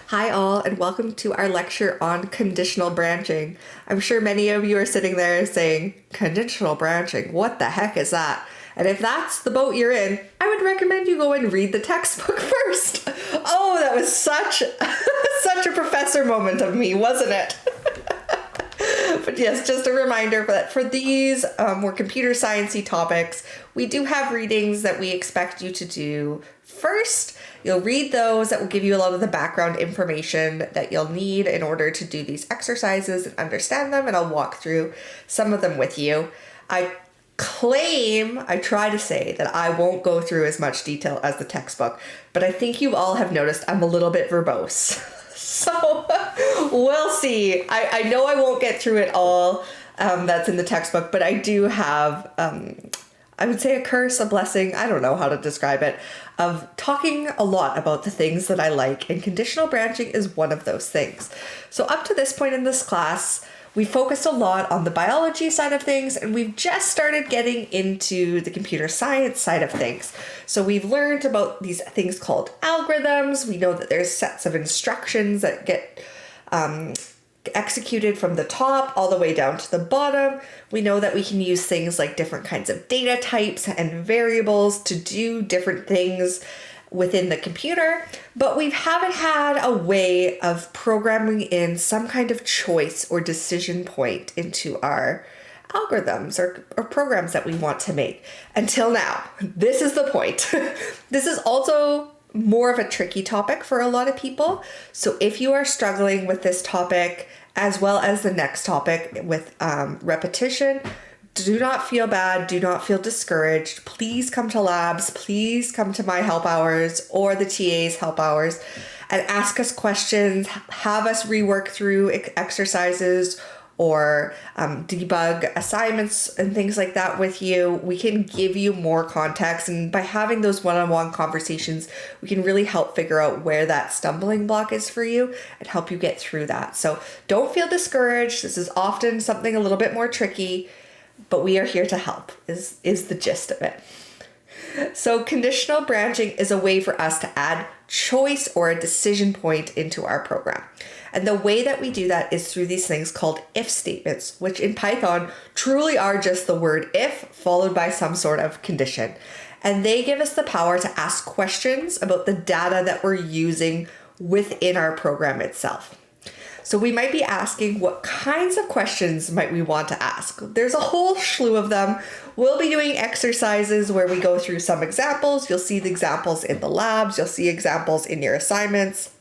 Hi all, and welcome to our lecture on conditional branching. I'm sure many of you are sitting there saying, conditional branching, what the heck is that? And if that's the boat you're in, I would recommend you go and read the textbook first. Oh, that was such a professor moment of me, wasn't it? But yes, just a reminder that for these more computer sciencey topics, we do have readings that we expect you to do first. You'll read those that will give you a lot of the background information that you'll need in order to do these exercises and understand them, and I'll walk through some of them with you. I try to say that I won't go through as much detail as the textbook, but I think you all have noticed I'm a little bit verbose. So we'll see. I know I won't get through it all that's in the textbook, but I do have, I would say a curse, a blessing, I don't know how to describe it, of talking a lot about the things that I like, and conditional branching is one of those things. So up to this point in this class, we focused a lot on the biology side of things, and we've just started getting into the computer science side of things. So we've learned about these things called algorithms. We know that there's sets of instructions that get executed from the top all the way down to the bottom. We know that we can use things like different kinds of data types and variables to do different things within the computer, but we haven't had a way of programming in some kind of choice or decision point into our algorithms or programs that we want to make until now. This is the point. This is also more of a tricky topic for a lot of people. So if you are struggling with this topic, as well as the next topic with repetition, do not feel bad. Do not feel discouraged. Please come to labs. Please come to my help hours or the TA's help hours and ask us questions. Have us rework through exercises or debug assignments and things like that with you. We can give you more context, and by having those one-on-one conversations, we can really help figure out where that stumbling block is for you and help you get through that. So don't feel discouraged. This is often something a little bit more tricky, but we are here to help is the gist of it. So conditional branching is a way for us to add choice or a decision point into our program. And the way that we do that is through these things called if statements, which in Python truly are just the word if followed by some sort of condition. And they give us the power to ask questions about the data that we're using within our program itself. So we might be asking, what kinds of questions might we want to ask? There's a whole slew of them. We'll be doing exercises where we go through some examples. You'll see the examples in the labs. You'll see examples in your assignments,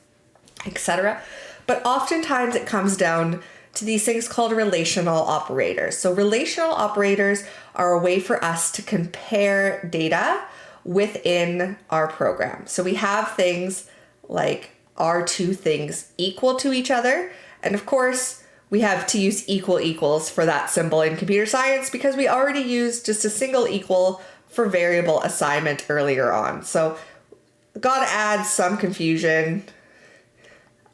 etc. But oftentimes it comes down to these things called relational operators. So relational operators are a way for us to compare data within our program. So we have things like, are two things equal to each other? And of course, we have to use equal equals for that symbol in computer science because we already used just a single equal for variable assignment earlier on. So gotta add some confusion.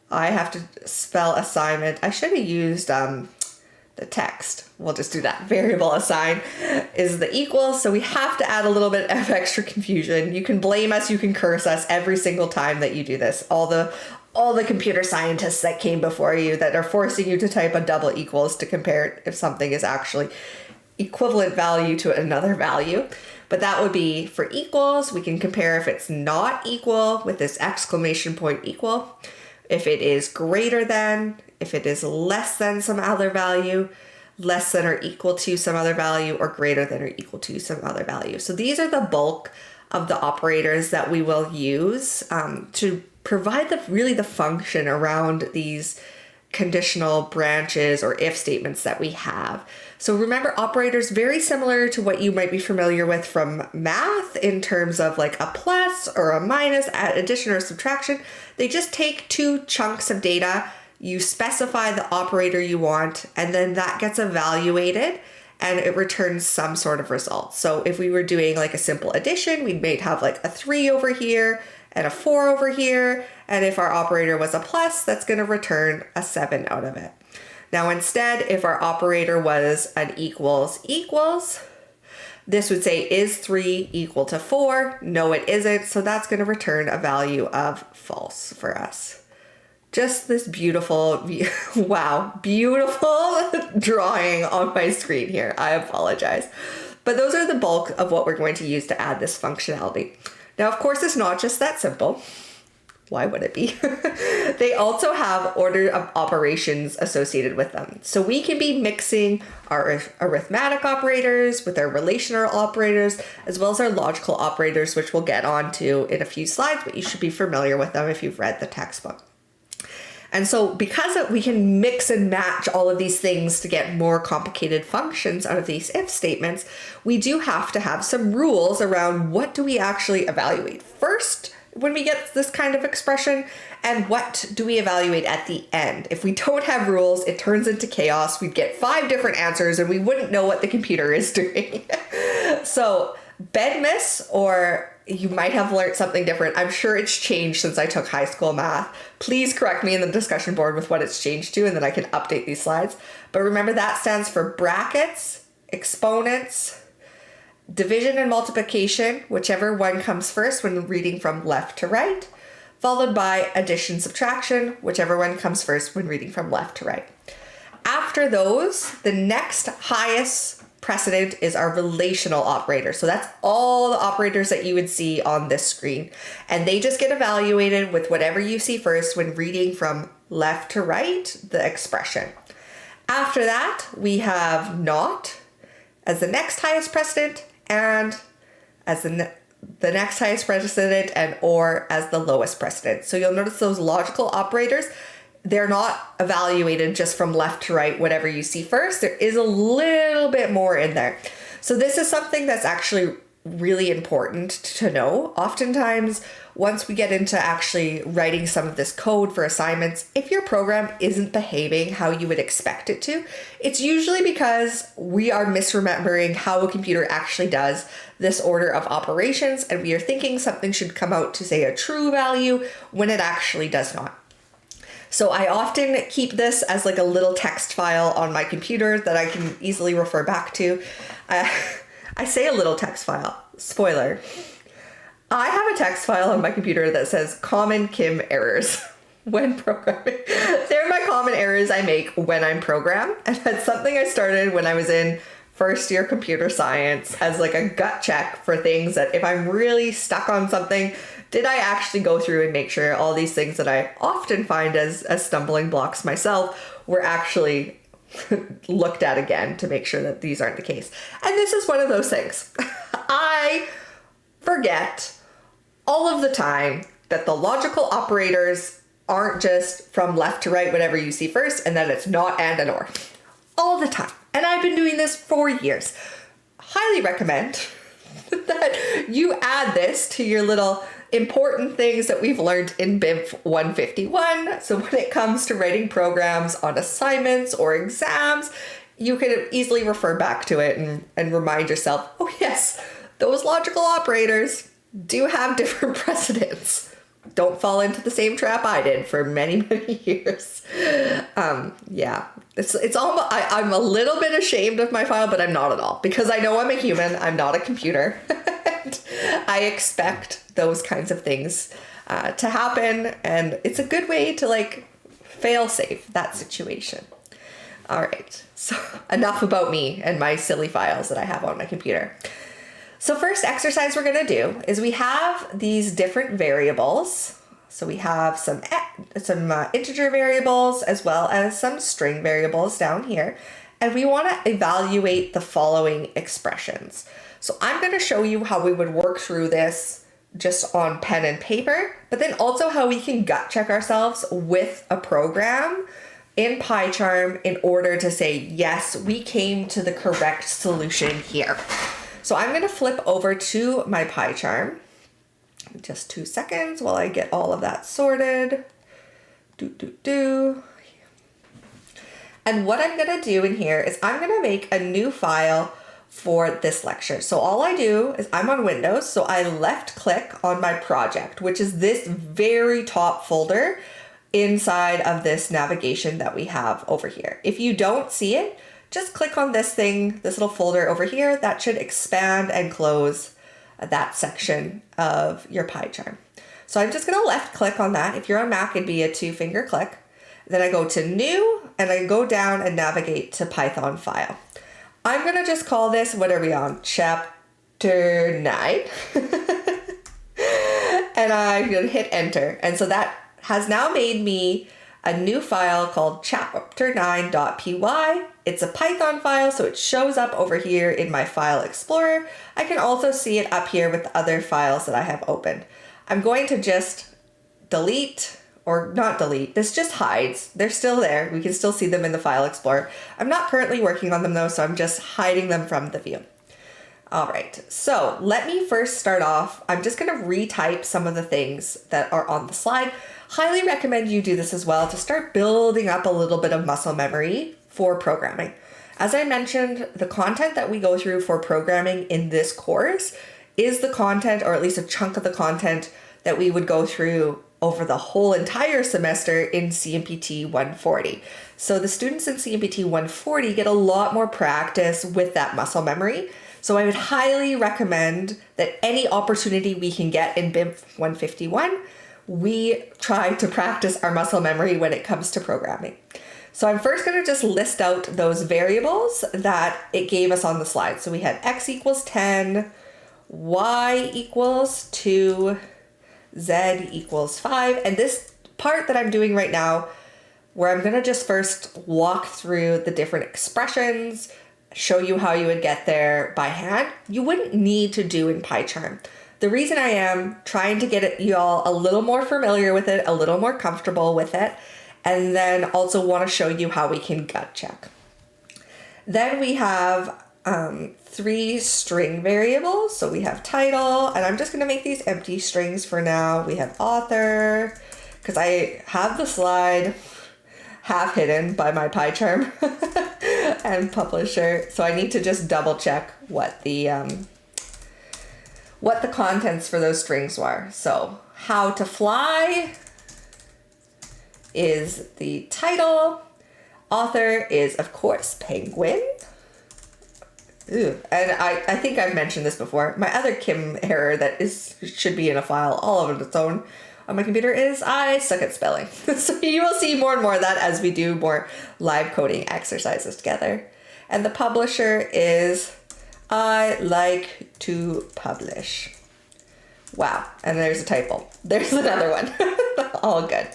I have to spell assignment. I should have used the text. We'll just do that. Variable assign is the equal. So we have to add a little bit of extra confusion. You can blame us. You can curse us every single time that you do this. All the computer scientists that came before you that are forcing you to type a double equals to compare if something is actually equivalent value to another value. But that would be for equals. We can compare if it's not equal with this exclamation point equal. If it is greater than, if it is less than some other value, less than or equal to some other value, or greater than or equal to some other value. So these are the bulk of the operators that we will use to provide the function around these conditional branches or if statements that we have. So remember, operators very similar to what you might be familiar with from math in terms of like a plus or a minus, add, addition or subtraction. They just take two chunks of data, you specify the operator you want, and then that gets evaluated and it returns some sort of result. So if we were doing like a simple addition, we might have like a 3 over here and a 4 over here. And if our operator was a plus, that's going to return a 7 out of it. Now instead, if our operator was an equals equals, this would say, is 3 equal to 4? No, it isn't. So that's going to return a value of false for us. just this beautiful, wow, beautiful drawing on my screen here. I apologize. But those are the bulk of what we're going to use to add this functionality. Now, of course, it's not just that simple. Why would it be? They also have order of operations associated with them. So we can be mixing our arithmetic operators with our relational operators, as well as our logical operators, which we'll get onto in a few slides, but you should be familiar with them if you've read the textbook. And so because we can mix and match all of these things to get more complicated functions out of these if statements, we do have to have some rules around what do we actually evaluate first when we get this kind of expression, and what do we evaluate at the end. If we don't have rules, it turns into chaos. We'd get 5 different answers and we wouldn't know what the computer is doing. So BINF, or you might have learned something different. I'm sure it's changed since I took high school math. Please correct me in the discussion board with what it's changed to, and then I can update these slides. But remember, that stands for brackets, exponents, division and multiplication, whichever one comes first when reading from left to right, followed by addition, subtraction, whichever one comes first when reading from left to right. After those, the next highest precedent is our relational operator. So that's all the operators that you would see on this screen. And they just get evaluated with whatever you see first when reading from left to right, the expression. After that, we have not as the next highest precedent, and as the next highest precedent, and or as the lowest precedent. So you'll notice those logical operators, they're not evaluated just from left to right, whatever you see first. There is a little bit more in there. So this is something that's actually really important to know. Oftentimes, once we get into actually writing some of this code for assignments, if your program isn't behaving how you would expect it to, it's usually because we are misremembering how a computer actually does this order of operations, and we are thinking something should come out to say a true value when it actually does not. So I often keep this as like a little text file on my computer that I can easily refer back to. I say a little text file. Spoiler. I have a text file on my computer that says common Kim errors when programming. They're my common errors I make when I'm programmed. And that's something I started when I was in first year computer science as like a gut check for things that if I'm really stuck on something, did I actually go through and make sure all these things that I often find as stumbling blocks myself were actually looked at again to make sure that these aren't the case. And this is one of those things. I forget all of the time that the logical operators aren't just from left to right, whatever you see first, and that it's not and or. All the time. And I've been doing this for years. Highly recommend that you add this to your little important things that we've learned in BINF 151. So when it comes to writing programs on assignments or exams, you can easily refer back to it and remind yourself, oh yes, those logical operators do have different precedents. Don't fall into the same trap I did for many, many years. Yeah, it's almost, I'm a little bit ashamed of my file, but I'm not at all, because I know I'm a human. I'm not a computer. And I expect those kinds of things to happen. And it's a good way to like fail safe that situation. All right. So enough about me and my silly files that I have on my computer. So first exercise we're going to do is we have these different variables. So we have some integer variables as well as some string variables down here. And we want to evaluate the following expressions. So I'm going to show you how we would work through this just on pen and paper, but then also how we can gut check ourselves with a program in PyCharm in order to say, yes, we came to the correct solution here. So I'm going to flip over to my PyCharm. Just 2 seconds while I get all of that sorted. And what I'm going to do in here is I'm going to make a new file for this lecture. So all I do is I'm on Windows, so I left click on my project, which is this very top folder inside of this navigation that we have over here. If you don't see it, just click on this thing, this little folder over here. That should expand and close that section of your PyCharm. So I'm just going to left click on that. If you're on Mac, it'd be a 2-finger click. Then I go to New, and I go down and navigate to Python file. I'm going to just call this, what are we on? Chapter 9. And I'm going to hit enter. And so that has now made me a new file called chapter9.py. It's a Python file, so it shows up over here in my file explorer. I can also see it up here with the other files that I have opened. I'm going to just delete, or not delete, this just hides. They're still there. We can still see them in the file explorer. I'm not currently working on them though, so I'm just hiding them from the view. All right, so let me first start off. I'm just gonna retype some of the things that are on the slide. Highly recommend you do this as well to start building up a little bit of muscle memory for programming. As I mentioned, the content that we go through for programming in this course is the content, or at least a chunk of the content, that we would go through over the whole entire semester in CMPT 140. So the students in CMPT 140 get a lot more practice with that muscle memory. So I would highly recommend that any opportunity we can get in BINF 151, we try to practice our muscle memory when it comes to programming. So I'm first going to just list out those variables that it gave us on the slide. So we had x equals 10, y equals 2, z equals 5. And this part that I'm doing right now, where I'm going to just first walk through the different expressions, show you how you would get there by hand, you wouldn't need to do in PyCharm. The reason I am trying to get y'all a little more familiar with it, a little more comfortable with it, and then also want to show you how we can gut check. Then we have 3 string variables. So we have title, and I'm just going to make these empty strings for now. We have author, because I have the slide half hidden by my PyCharm and publisher. So I need to just double check what the contents for those strings were. So how to fly is the title. Author is, of course, penguin. Ooh. And I think I've mentioned this before. My other Kim error that should be in a file all of its own on my computer is I suck at spelling. So you will see more and more of that as we do more live coding exercises together. And the publisher is I like to publish. Wow. And there's a typo. There's another one. All good.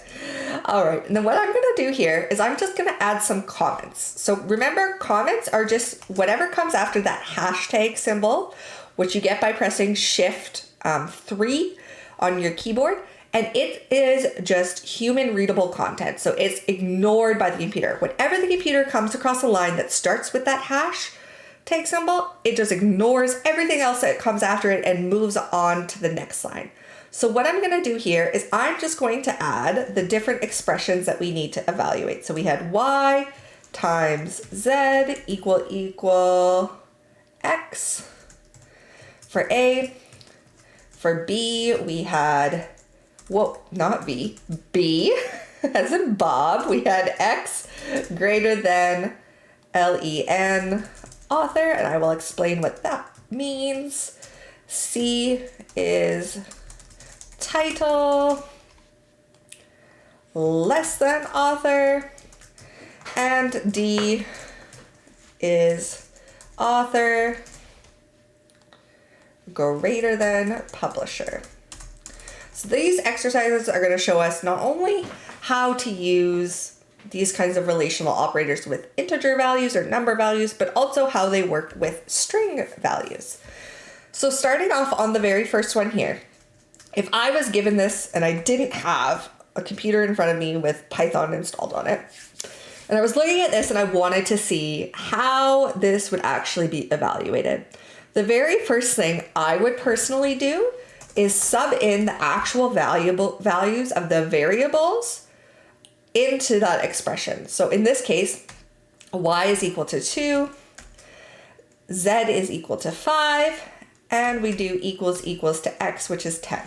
All right. And then what I'm going to do here is I'm just going to add some comments. So remember, comments are just whatever comes after that hashtag symbol, which you get by pressing Shift 3 on your keyboard. And it is just human readable content. So it's ignored by the computer. Whenever the computer comes across a line that starts with that hashtag symbol, it just ignores everything else that comes after it and moves on to the next line. So what I'm going to do here is I'm just going to add the different expressions that we need to evaluate. So we had y times z equal x for A. For B, we had, not B, B as in Bob. We had x greater than len author, and I will explain what that means. C is title less than author, and D is author greater than publisher. So these exercises are going to show us not only how to use these kinds of relational operators with integer values or number values, but also how they work with string values. So starting off on the very first one here, if I was given this and I didn't have a computer in front of me with Python installed on it, and I was looking at this and I wanted to see how this would actually be evaluated, the very first thing I would personally do is sub in the actual values of the variables into that expression. So in this case, y is equal to 2, z is equal to 5, and we do equals to x, which is 10.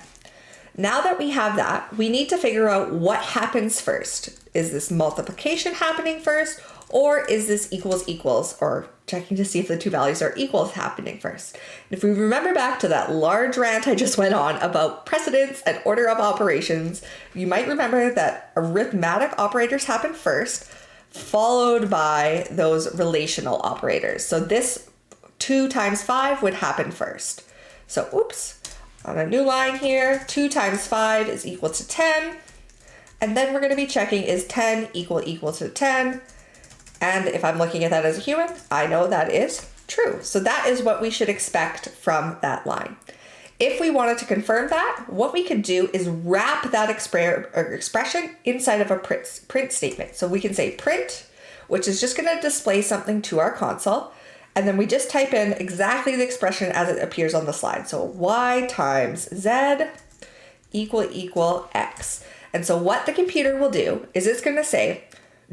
Now that we have that, we need to figure out what happens first. Is this multiplication happening first, Or is this equals equals, or checking to see if the two values are equals happening first? And if we remember back to that large rant I just went on about precedence and order of operations, you might remember that arithmetic operators happen first, followed by those relational operators. So this 2 times 5 would happen first. So oops, on a new line here, 2 times 5 is equal to 10. And then we're going to be checking, is 10 equal to 10? And if I'm looking at that as a human, I know that is true. So that is what we should expect from that line. If we wanted to confirm that, what we could do is wrap that expression inside of a print statement. So we can say print, which is just going to display something to our console. And then we just type in exactly the expression as it appears on the slide. So y times z equal x. And so what the computer will do is it's going to say,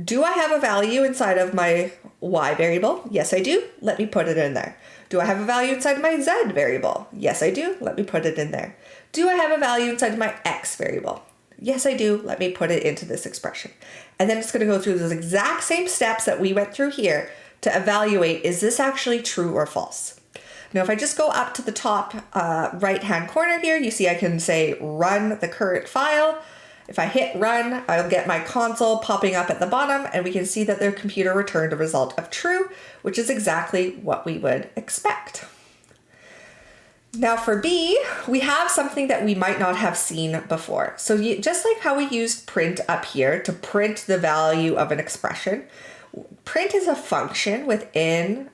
do I have a value inside of my y variable? Yes, I do. Let me put it in there. Do I have a value inside my z variable? Yes, I do. Let me put it in there. Do I have a value inside of my x variable? Yes, I do. Let me put it into this expression. And then it's going to go through those exact same steps that we went through here to evaluate, is this actually true or false? Now, if I just go up to the top right-hand corner here, you see I can say run the current file. If I hit run, I'll get my console popping up at the bottom, and we can see that the computer returned a result of true, which is exactly what we would expect. Now for B, we have something that we might not have seen before. So just like how we used print up here to print the value of an expression, print is a function within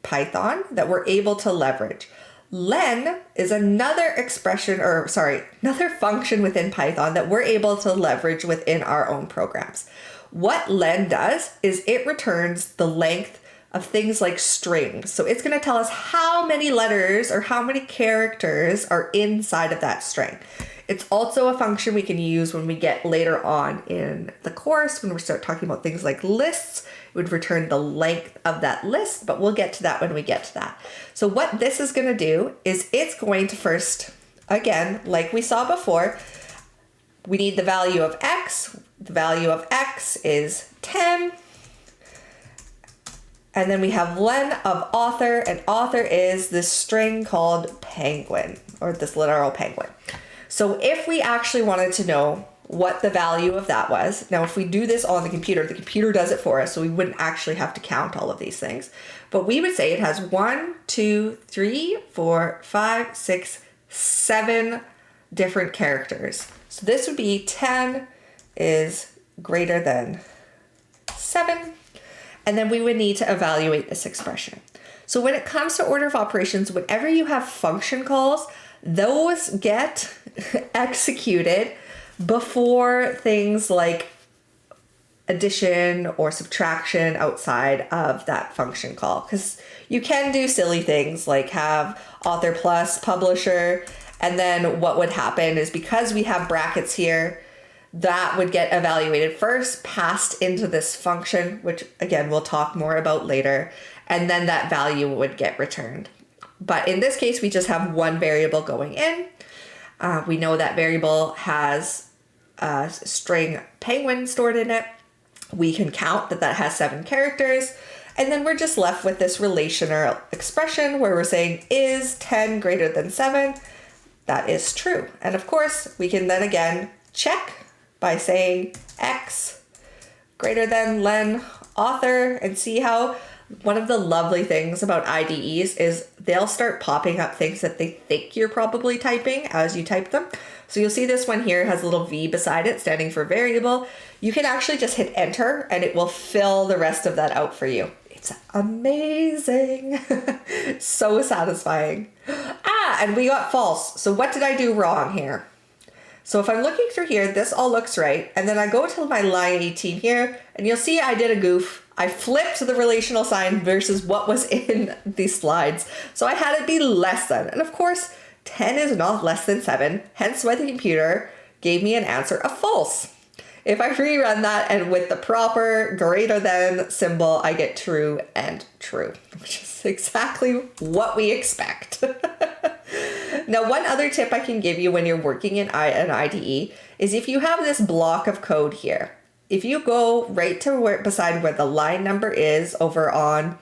Python that we're able to leverage. Len is another function within Python that we're able to leverage within our own programs. What len does is it returns the length of things like strings. So it's going to tell us how many letters or how many characters are inside of that string. It's also a function we can use when we get later on in the course, when we start talking about things like lists. It would return the length of that list, but we'll get to that when we get to that. So what this is going to do is it's going to first, again, like we saw before, we need the value of x. The value of x is 10. And then we have len of author, and author is this string called penguin, or this literal penguin. So if we actually wanted to know what the value of that was, now if we do this on the computer does it for us, so we wouldn't actually have to count all of these things. But we would say it has 1, 2, 3, 4, 5, 6, 7 different characters. So this would be 10 is greater than 7. And then we would need to evaluate this expression. So when it comes to order of operations, whenever you have function calls, those get executed before things like addition or subtraction outside of that function call. Because you can do silly things like have author plus publisher, and then what would happen is because we have brackets here, that would get evaluated first, passed into this function, which again, we'll talk more about later, and then that value would get returned. But in this case, we just have one variable going in. We know that variable has a string penguin stored in it. We can count that has 7 characters. And then we're just left with this relational expression where we're saying, is 10 greater than 7? That is true. And of course, we can then again check by saying x greater than len author, and see how one of the lovely things about IDEs is they'll start popping up things that they think you're probably typing as you type them. So you'll see this one here has a little V beside it standing for variable. You can actually just hit enter and it will fill the rest of that out for you. It's amazing. So satisfying. And we got false. So what did I do wrong here? So if I'm looking through here, this all looks right. And then I go to my line 18 here, and you'll see I did a goof. I flipped the relational sign versus what was in these slides. So I had it be less than. And of course, 10 is not less than 7, hence why the computer gave me an answer of false. If I rerun that and with the proper greater than symbol, I get true and true, which is exactly what we expect. Now, one other tip I can give you when you're working in an IDE is if you have this block of code here, if you go right to beside where the line number is over on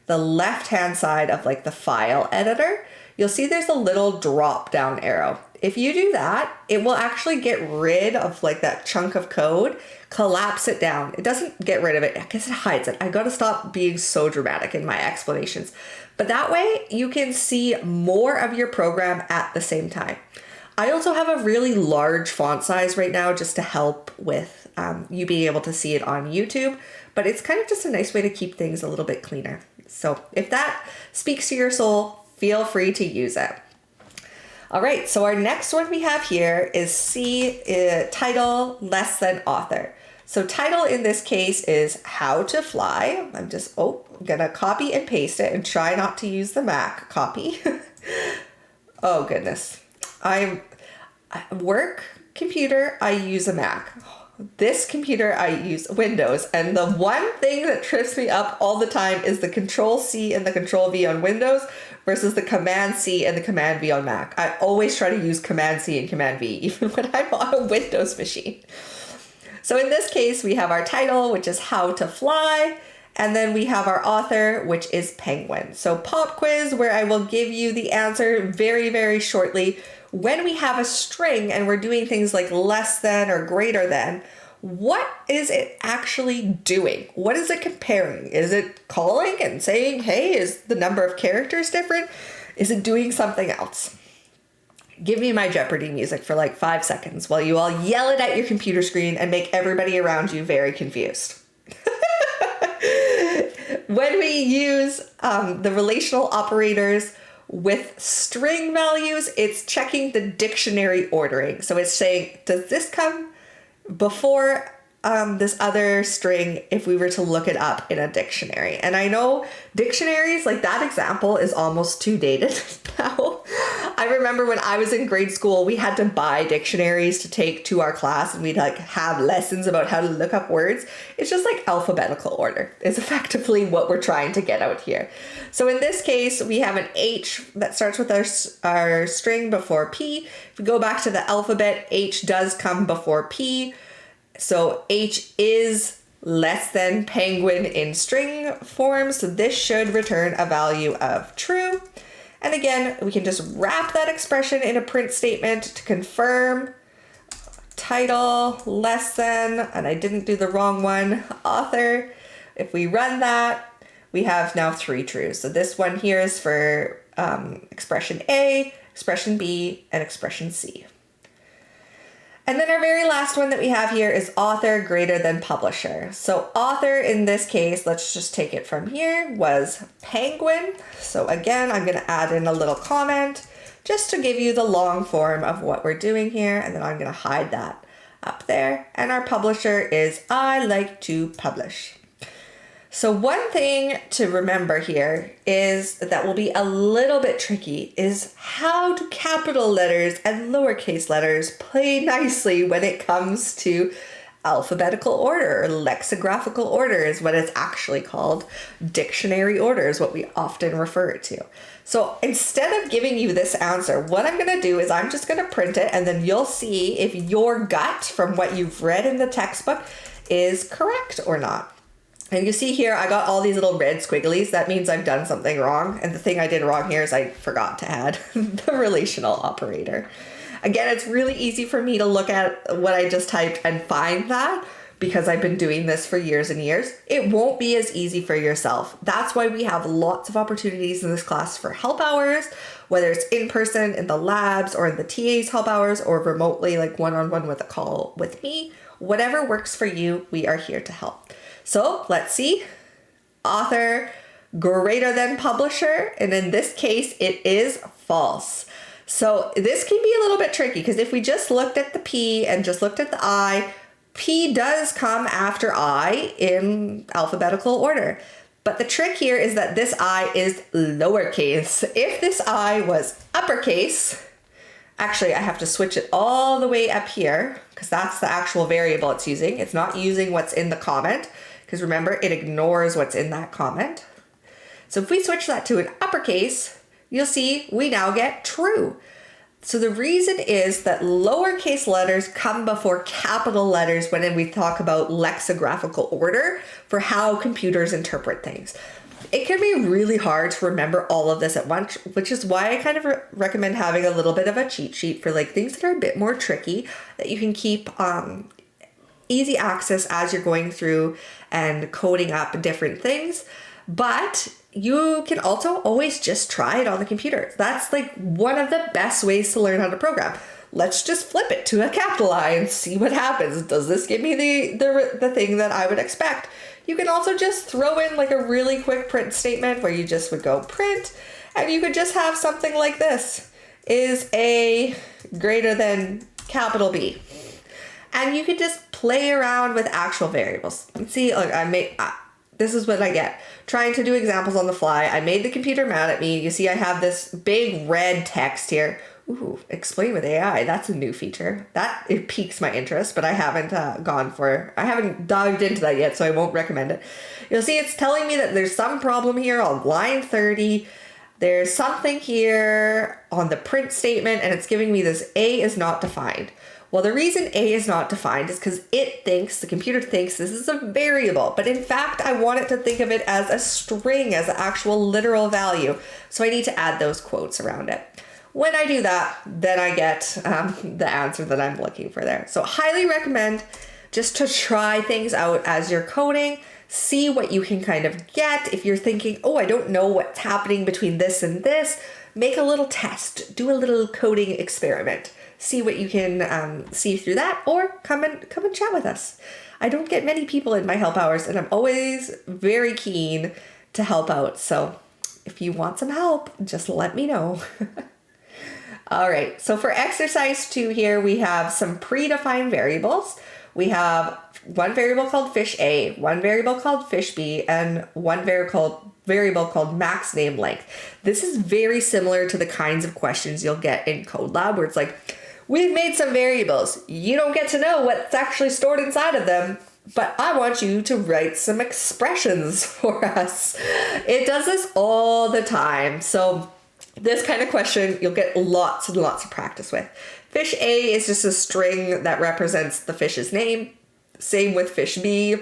the left-hand side of like the file editor, you'll see there's a little drop down arrow. If you do that, it will actually get rid of like that chunk of code, collapse it down. It doesn't get rid of it, I guess it hides it. I gotta stop being so dramatic in my explanations. But that way you can see more of your program at the same time. I also have a really large font size right now just to help with you being able to see it on YouTube, but it's kind of just a nice way to keep things a little bit cleaner. So if that speaks to your soul, feel free to use it. All right, so our next one we have here is C, title less than author. So title in this case is How to Fly. I'm gonna copy and paste it and try not to use the Mac copy. Oh goodness. Work computer, I use a Mac. This computer, I use Windows. And the one thing that trips me up all the time is the Control-C and the Control-V on Windows versus the Command-C and the Command-V on Mac. I always try to use Command-C and Command-V, even when I'm on a Windows machine. So in this case, we have our title, which is How to Fly. And then we have our author, which is Penguin. So pop quiz, where I will give you the answer very, very shortly. When we have a string and we're doing things like less than or greater than, what is it actually doing? What is it comparing? Is it calling and saying, hey, is the number of characters different? Is it doing something else? Give me my Jeopardy music for like 5 seconds while you all yell it at your computer screen and make everybody around you very confused. When we use the relational operators with string values, it's checking the dictionary ordering. So it's saying, does this come before this other string if we were to look it up in a dictionary? And I know dictionaries, like that example is almost too dated now. I remember when I was in grade school, we had to buy dictionaries to take to our class, and we'd like have lessons about how to look up words. It's just like alphabetical order is effectively what we're trying to get out here. So in this case, we have an H that starts with our string before P. If we go back to the alphabet, H does come before P. So H is less than penguin in string form. So this should return a value of true. And again, we can just wrap that expression in a print statement to confirm title less than, and I didn't do the wrong one, author. If we run that, we have now 3 trues. So this one here is for expression A, expression B, and expression C. And then our very last one that we have here is author greater than publisher. So author in this case, let's just take it from here, was Penguin. So again, I'm going to add in a little comment just to give you the long form of what we're doing here. And then I'm going to hide that up there. And our publisher is I like to publish. So one thing to remember here is that will be a little bit tricky is how do capital letters and lowercase letters play nicely when it comes to alphabetical order or lexicographical order is what it's actually called. Dictionary order is what we often refer it to. So instead of giving you this answer, what I'm going to do is I'm just going to print it, and then you'll see if your gut from what you've read in the textbook is correct or not. And you see here, I got all these little red squigglies. That means I've done something wrong. And the thing I did wrong here is I forgot to add the relational operator. Again, it's really easy for me to look at what I just typed and find that because I've been doing this for years and years. It won't be as easy for yourself. That's why we have lots of opportunities in this class for help hours, whether it's in person in the labs or in the TA's help hours or remotely like one-on-one with a call with me. Whatever works for you, we are here to help. So let's see, author greater than publisher. And in this case, it is false. So this can be a little bit tricky because if we just looked at the P and just looked at the I, P does come after I in alphabetical order. But the trick here is that this I is lowercase. If this I was uppercase, actually I have to switch it all the way up here because that's the actual variable it's using. It's not using what's in the comment. Because remember, it ignores what's in that comment. So if we switch that to an uppercase, you'll see we now get true. So the reason is that lowercase letters come before capital letters when we talk about lexicographical order for how computers interpret things. It can be really hard to remember all of this at once, which is why I kind of recommend having a little bit of a cheat sheet for like things that are a bit more tricky that you can keep easy access as you're going through and coding up different things. But you can also always just try it on the computer. That's like one of the best ways to learn how to program. Let's just flip it to a capital I and see what happens. Does this give me the thing that I would expect? You can also just throw in like a really quick print statement where you just would go print, and you could just have something like this. Is A greater than capital B? And you could just play around with actual variables. And see, look, this is what I get. Trying to do examples on the fly. I made the computer mad at me. You see I have this big red text here. Ooh, explain with AI. That's a new feature. It piques my interest, but I haven't I haven't dived into that yet, so I won't recommend it. You'll see it's telling me that there's some problem here on line 30. There's something here on the print statement, and it's giving me this A is not defined. Well, the reason A is not defined is because the computer thinks this is a variable, but in fact, I want it to think of it as a string, as an actual literal value. So I need to add those quotes around it. When I do that, then I get the answer that I'm looking for there. So highly recommend just to try things out as you're coding, see what you can kind of get. If you're thinking, oh, I don't know what's happening between this and this, make a little test, do a little coding experiment. See what you can see through that, or come and chat with us. I don't get many people in my help hours, and I'm always very keen to help out. So if you want some help, just let me know. All right, so for exercise 2 here, we have some predefined variables. We have one variable called fish A, one variable called fish B, and one variable called max name length. This is very similar to the kinds of questions you'll get in CodeLab, where it's like, we've made some variables. You don't get to know what's actually stored inside of them, but I want you to write some expressions for us. It does this all the time. So this kind of question, you'll get lots and lots of practice with. Fish A is just a string that represents the fish's name. Same with fish B.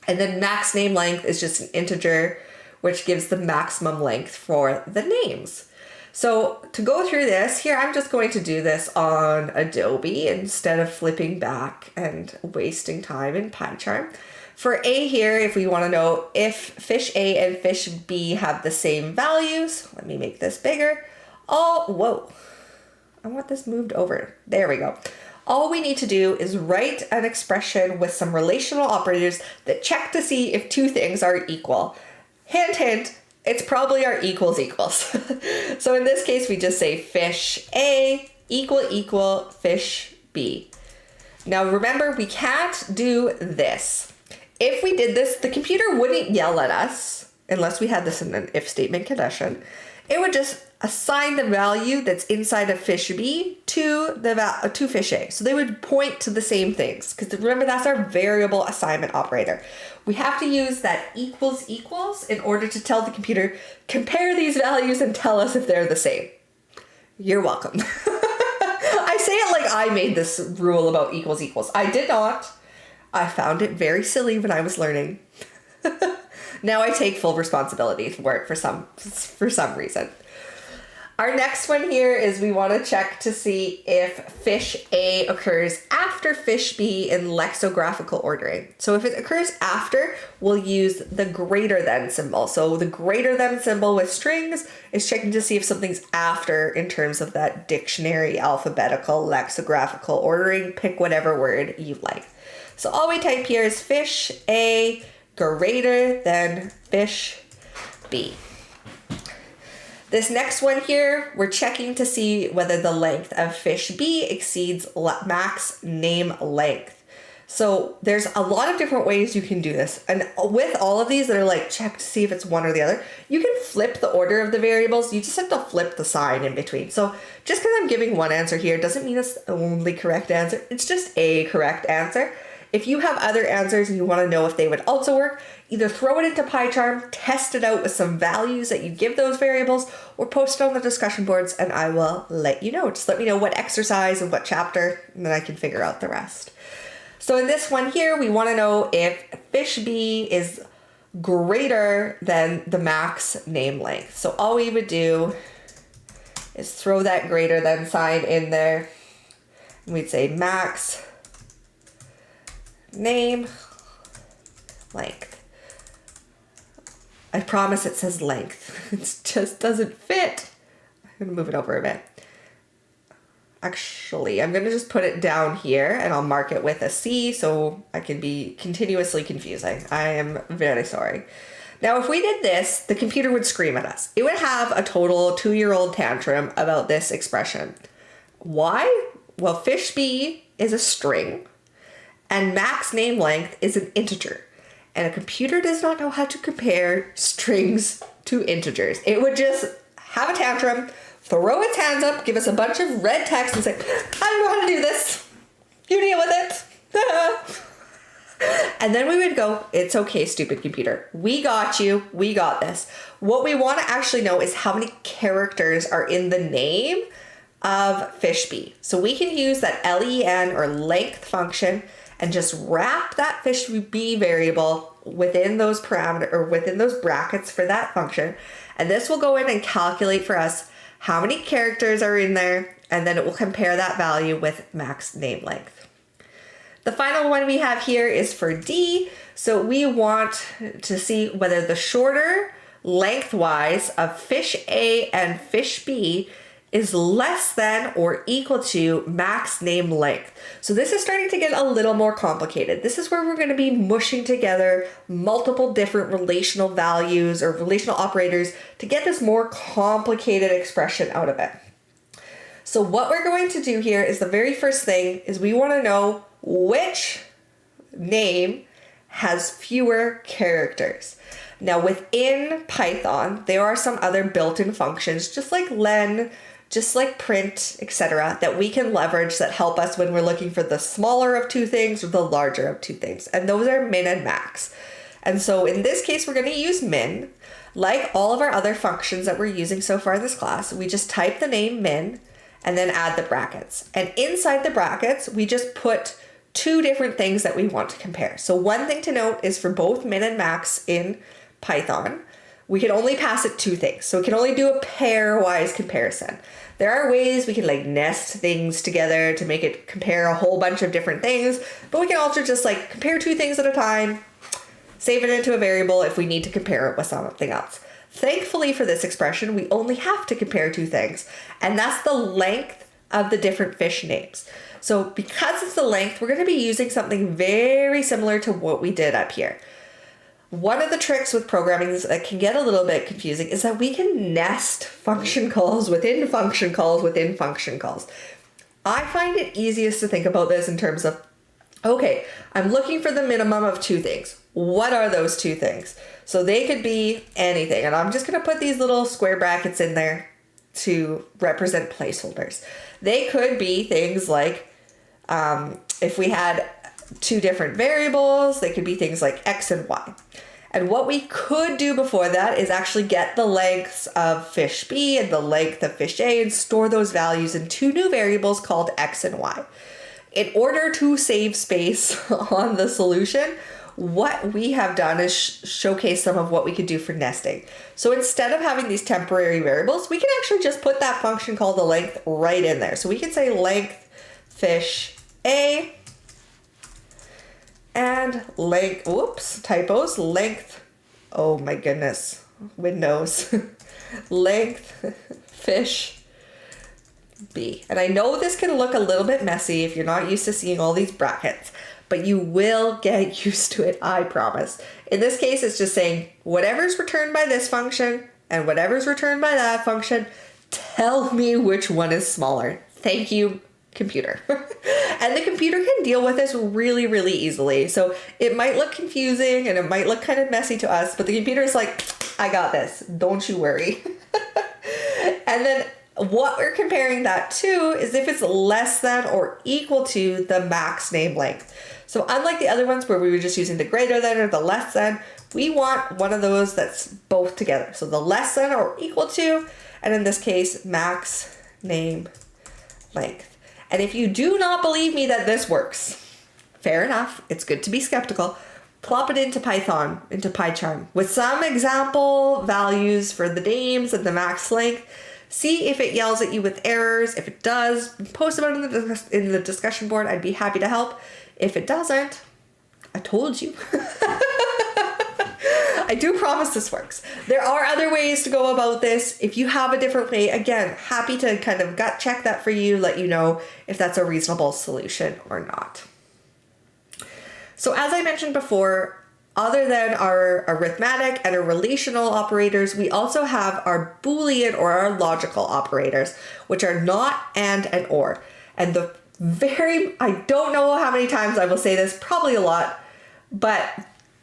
And then max name length is just an integer, which gives the maximum length for the names. So to go through this, here I'm just going to do this on Adobe instead of flipping back and wasting time in PyCharm. For A here, if we want to know if fish A and fish B have the same values, let me make this bigger. Whoa, I want this moved over. There we go. All we need to do is write an expression with some relational operators that check to see if two things are equal. Hint, hint, it's probably our equals. So in this case, we just say fish A equal fish B. Now remember, we can't do this. If we did this, the computer wouldn't yell at us unless we had this in an if statement condition. It would just assign the value that's inside of fish B to fish A. So they would point to the same things, because remember, that's our variable assignment operator. We have to use that equals in order to tell the computer, compare these values and tell us if they're the same. You're welcome. I say it like I made this rule about equals. I did not. I found it very silly when I was learning. Now I take full responsibility for it for some reason. Our next one here is we want to check to see if fish A occurs after fish B in lexicographical ordering. So if it occurs after, we'll use the greater than symbol. So the greater than symbol with strings is checking to see if something's after in terms of that dictionary, alphabetical, lexicographical ordering. Pick whatever word you like. So all we type here is fish A greater than fish B. This next one here, we're checking to see whether the length of fish B exceeds max name length. So there's a lot of different ways you can do this. And with all of these that are like, check to see if it's one or the other, you can flip the order of the variables. You just have to flip the sign in between. So just because I'm giving one answer here doesn't mean it's the only correct answer. It's just a correct answer. If you have other answers and you want to know if they would also work, either throw it into PyCharm, test it out with some values that you give those variables, or post it on the discussion boards and I will let you know. Just let me know what exercise and what chapter, and then I can figure out the rest. So in this one here, we want to know if fish B is greater than the max name length. So all we would do is throw that greater than sign in there. And we'd say max name length. I promise it says length. It just doesn't fit. I'm going to move it over a bit. Actually, I'm going to just put it down here and I'll mark it with a C so I can be continuously confusing. I am very sorry. Now, if we did this, the computer would scream at us. It would have a total 2-year-old tantrum about this expression. Why? Well, fish B is a string and max name length is an integer. And a computer does not know how to compare strings to integers. It would just have a tantrum, throw its hands up, give us a bunch of red text and say, I don't know how to do this. You deal with it. And then we would go, it's okay, stupid computer. We got you. We got this. What we want to actually know is how many characters are in the name of fish B. So we can use that len or length function and just wrap that fish B variable within those parameters or within those brackets for that function. And this will go in and calculate for us how many characters are in there, and then it will compare that value with max name length. The final one we have here is for D. So we want to see whether the shorter lengthwise of fish A and fish B is less than or equal to max name length. So this is starting to get a little more complicated. This is where we're going to be mushing together multiple different relational values or relational operators to get this more complicated expression out of it. So what we're going to do here is the very first thing is we want to know which name has fewer characters. Now within Python, there are some other built-in functions just like len, just like print, etc., that we can leverage that help us when we're looking for the smaller of two things or the larger of two things. And those are min and max. And so in this case, we're going to use min. Like all of our other functions that we're using so far in this class, we just type the name min and then add the brackets. And inside the brackets, we just put two different things that we want to compare. So one thing to note is for both min and max in Python, we can only pass it two things. So it can only do a pairwise comparison. There are ways we can like nest things together to make it compare a whole bunch of different things, but we can also just like compare two things at a time, save it into a variable if we need to compare it with something else. Thankfully for this expression, we only have to compare two things, and that's the length of the different fish names. So because it's the length, we're going to be using something very similar to what we did up here. One of the tricks with programming that can get a little bit confusing is that we can nest function calls within function calls within function calls. I find it easiest to think about this in terms of, okay, I'm looking for the minimum of two things. What are those two things? So they could be anything. And I'm just going to put these little square brackets in there to represent placeholders. They could be things like, if we had two different variables, they could be things like X and Y. And what we could do before that is actually get the lengths of fish B and the length of fish A and store those values in two new variables called X and Y. In order to save space on the solution, what we have done is showcase some of what we could do for nesting. So instead of having these temporary variables, we can actually just put that function called the length right in there. So we can say length fish A and length, whoops, typos, length, oh my goodness, Windows, length fish B. And I know this can look a little bit messy if you're not used to seeing all these brackets, but you will get used to it, I promise. In this case, it's just saying whatever's returned by this function and whatever's returned by that function, tell me which one is smaller. Thank you, computer. And the computer can deal with this really, really easily. So it might look confusing and it might look kind of messy to us, but the computer is like, I got this, don't you worry. And then what we're comparing that to is if it's less than or equal to the max name length. So unlike the other ones where we were just using the greater than or the less than, we want one of those that's both together. So the less than or equal to, and in this case, max name length. And if you do not believe me that this works, fair enough, it's good to be skeptical. Plop it into Python, into PyCharm, with some example values for the names and the max length. See if it yells at you with errors. If it does, post about it in the discussion board. I'd be happy to help. If it doesn't, I told you. I do promise this works. There are other ways to go about this. If you have a different way, again, happy to kind of gut check that for you, let you know if that's a reasonable solution or not. So as I mentioned before, other than our arithmetic and our relational operators, we also have our Boolean or our logical operators, which are not and or. And I don't know how many times I will say this, probably a lot, but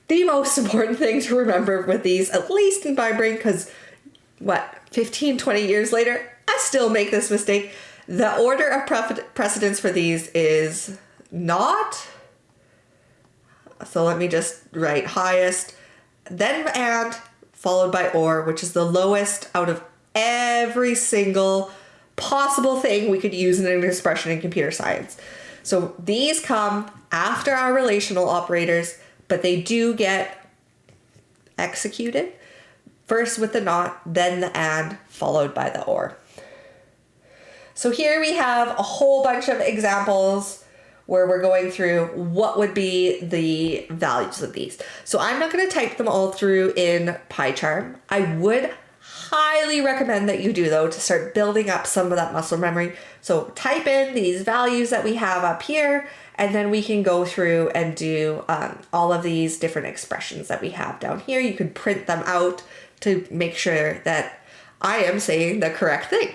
the most important thing to remember with these, at least in my brain, because 15, 20 years later, I still make this mistake. The order of precedence for these is not. So let me just write highest, then and, followed by or, which is the lowest out of every single possible thing we could use in an expression in computer science. So these come after our relational operators, but they do get executed first with the not, then the and, followed by the or. So here we have a whole bunch of examples where we're going through what would be the values of these. So I'm not going to type them all through in PyCharm. I would highly recommend that you do, though, to start building up some of that muscle memory. So type in these values that we have up here, and then we can go through and do all of these different expressions that we have down here. You can print them out to make sure that I am saying the correct thing.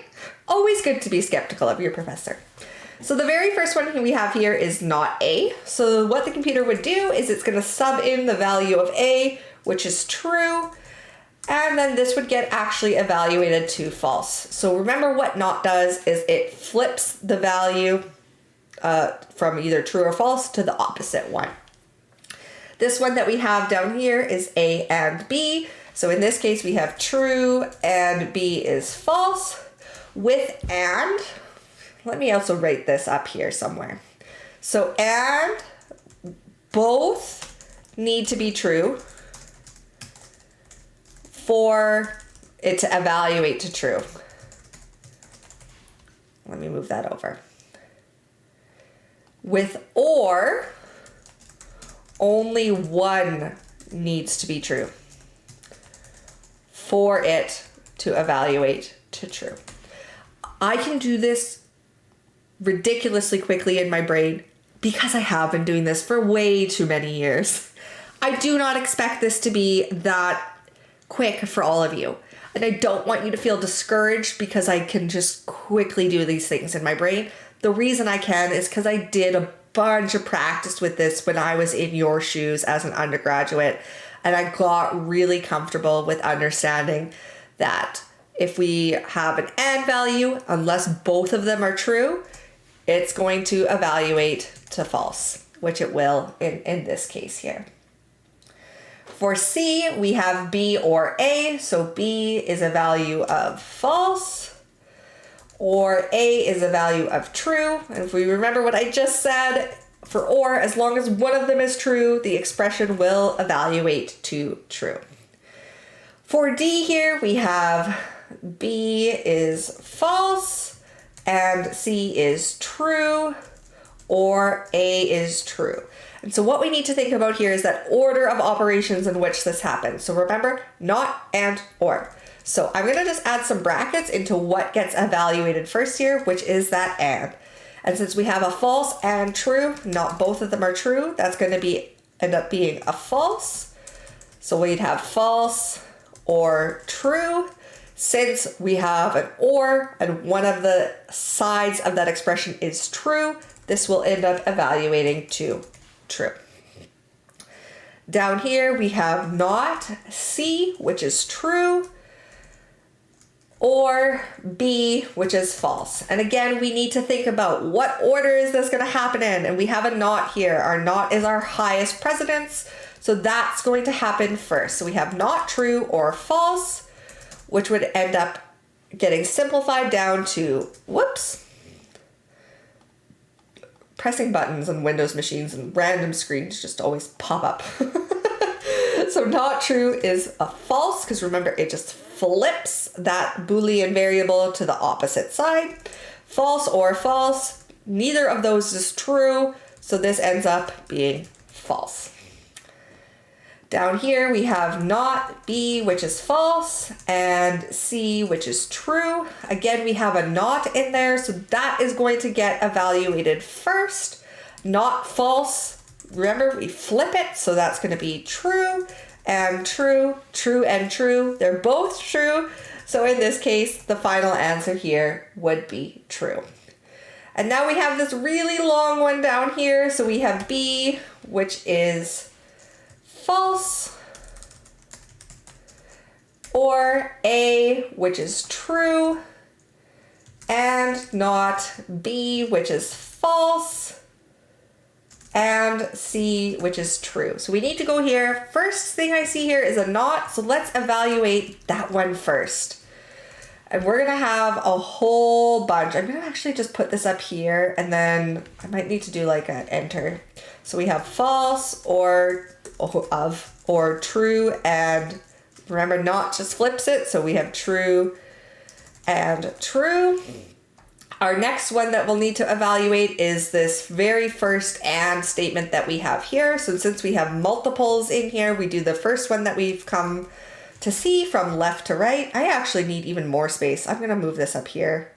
Always good to be skeptical of your professor. So the very first one we have here is not A. So what the computer would do is it's going to sub in the value of A, which is true, and then this would get actually evaluated to false. So remember what not does is it flips the value from either true or false to the opposite one. This one that we have down here is A and B. So in this case, we have true and B is false. With and, let me also write this up here somewhere. So and both need to be true for it to evaluate to true. Let me move that over. With or, only one needs to be true for it to evaluate to true. I can do this ridiculously quickly in my brain because I have been doing this for way too many years. I do not expect this to be that quick for all of you. And I don't want you to feel discouraged because I can just quickly do these things in my brain. The reason I can is because I did a bunch of practice with this when I was in your shoes as an undergraduate. And I got really comfortable with understanding that if we have an and value, unless both of them are true, it's going to evaluate to false, which it will in this case here. For C, we have B or A. So B is a value of false, or A is a value of true. And if we remember what I just said, for or, as long as one of them is true, the expression will evaluate to true. For D here, we have B is false, and C is true, or A is true. And so what we need to think about here is that order of operations in which this happens. So remember, not and or. So I'm going to just add some brackets into what gets evaluated first here, which is that and. And since we have a false and true, not both of them are true, that's going to end up being a false. So we'd have false or true. Since we have an or and one of the sides of that expression is true, this will end up evaluating to true. Down here we have not C, which is true, or B, which is false. And again, we need to think about what order is this going to happen in? And we have a not here. Our not is our highest precedence. So that's going to happen first. So we have not true or false, which would end up getting simplified down to, whoops, pressing buttons on Windows machines and random screens just always pop up. So not true is a false, because remember, it just flips that Boolean variable to the opposite side. False or false, neither of those is true, so this ends up being false. Down here we have not B, which is false, and C, which is true. Again, we have a not in there, so that is going to get evaluated first. Not false. Remember, we flip it, so that's going to be true and true, true and true. They're both true. So in this case, the final answer here would be true. And now we have this really long one down here. So we have B, which is false, or A, which is true, and not B, which is false, and C, which is true. So we need to go here. First thing I see here is a not, so let's evaluate that one first. And we're gonna have a whole bunch. I'm gonna actually just put this up here, and then I might need to do like an enter. So we have false or true, and remember, not just flips it, so we have true and true. Our next one that we'll need to evaluate is this very first and statement that we have here. So since we have multiples in here, we do the first one that we've come to see from left to right. I actually need even more space. I'm gonna move this up here.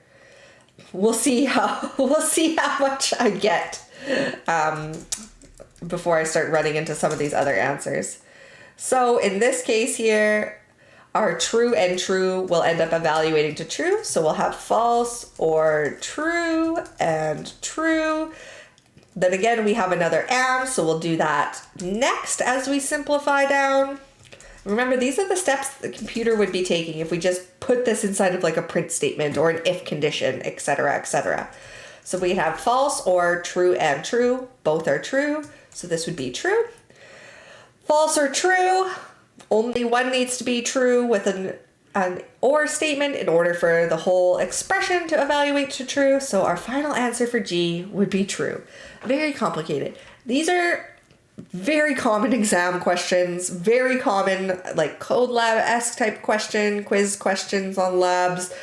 We'll see how much I get before I start running into some of these other answers. So in this case here, our true and true will end up evaluating to true. So we'll have false or true and true. Then again, we have another and, so we'll do that next as we simplify down. Remember, these are the steps the computer would be taking if we just put this inside of like a print statement or an if condition, etc., etc. So we have false or true and true. Both are true. So this would be true. False or true. Only one needs to be true with an or statement in order for the whole expression to evaluate to true. So our final answer for G would be true. Very complicated. These are very common exam questions, very common like code lab-esque type quiz questions on labs,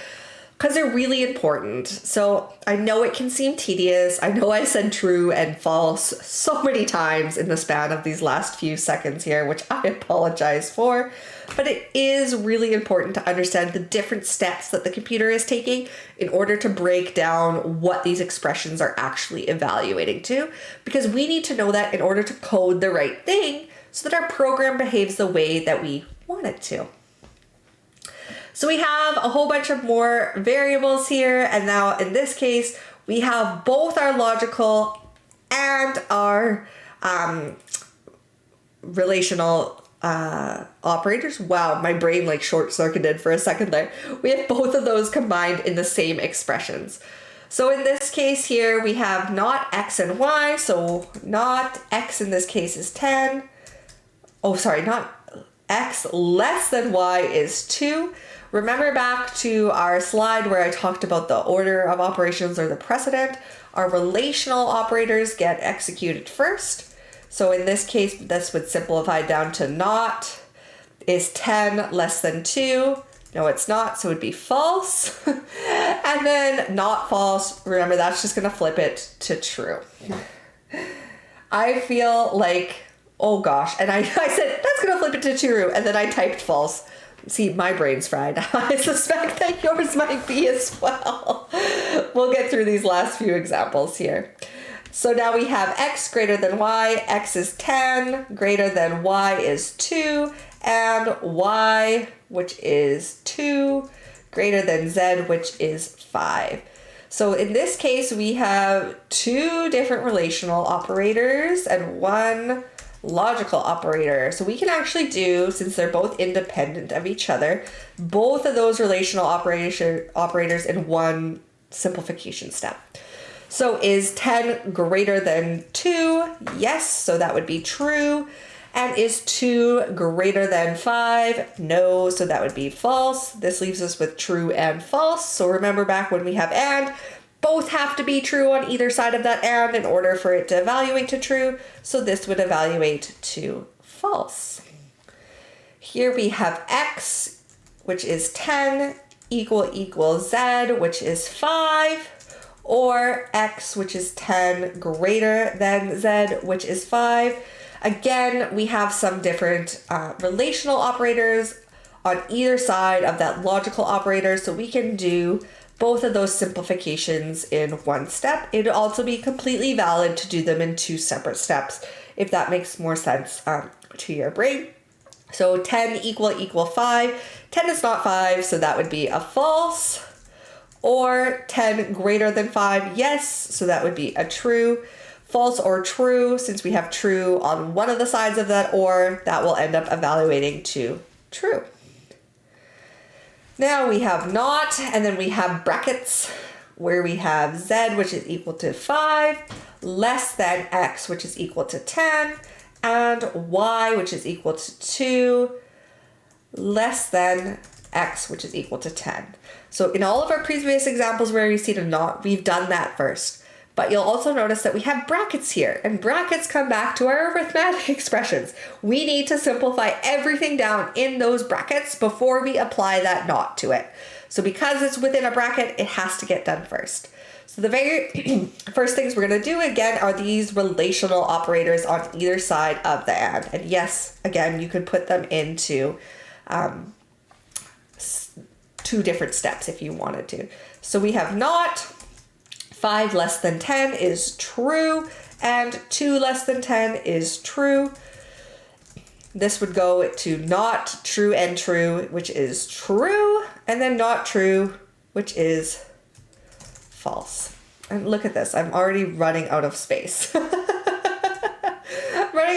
because they're really important. So I know it can seem tedious. I know I said true and false so many times in the span of these last few seconds here, which I apologize for, but it is really important to understand the different steps that the computer is taking in order to break down what these expressions are actually evaluating to, because we need to know that in order to code the right thing so that our program behaves the way that we want it to. So we have a whole bunch of more variables here, and now in this case, we have both our logical and our relational operators. Wow, my brain like short-circuited for a second there. We have both of those combined in the same expressions. So in this case here, we have not x and y, so not x in this case is 10. Oh, sorry, not x less than y is 2. Remember back to our slide where I talked about the order of operations or the precedent. Our relational operators get executed first. So in this case, this would simplify down to not is 10 less than 2. No, it's not, so it would be false. And then not false, remember that's just gonna flip it to true. I feel like, oh gosh, and I said, that's gonna flip it to true, and then I typed false. See, my brain's fried. I suspect that yours might be as well. We'll get through these last few examples here. So now we have x greater than y, x is 10, greater than y is 2, and y, which is 2, greater than z, which is 5. So in this case, we have two different relational operators and one logical operator. So we can actually do, since they're both independent of each other, both of those relational operators in one simplification step. So is 10 greater than 2? Yes, so that would be true. And is 2 greater than 5? No, so that would be false. This leaves us with true and false. So remember back when we have and, both have to be true on either side of that and in order for it to evaluate to true. So this would evaluate to false. Here we have x, which is 10, equal z, which is 5. Or x, which is 10 greater than z, which is 5. Again, we have some different relational operators on either side of that logical operator, so we can do both of those simplifications in one step. It would also be completely valid to do them in 2 separate steps, if that makes more sense to your brain. So 10 equal 5. 10 is not 5, so that would be a false. Or 10 greater than 5, yes, so that would be a true. False or true, since we have true on one of the sides of that or, that will end up evaluating to true. Now we have not, and then we have brackets where we have z, which is equal to 5, less than x, which is equal to 10, and y, which is equal to 2, less than x, which is equal to 10. So in all of our previous examples where we've seen a not, we've done that first. But you'll also notice that we have brackets here, and brackets come back to our arithmetic expressions. We need to simplify everything down in those brackets before we apply that not to it. So because it's within a bracket, it has to get done first. So the very first things we're going to do again are these relational operators on either side of the and. And yes, again, you could put them into 2 different steps if you wanted to. So we have not, 5 less than 10 is true, and 2 less than 10 is true. This would go to not true and true, which is true, and then not true, which is false. And look at this, I'm already running out of space. Running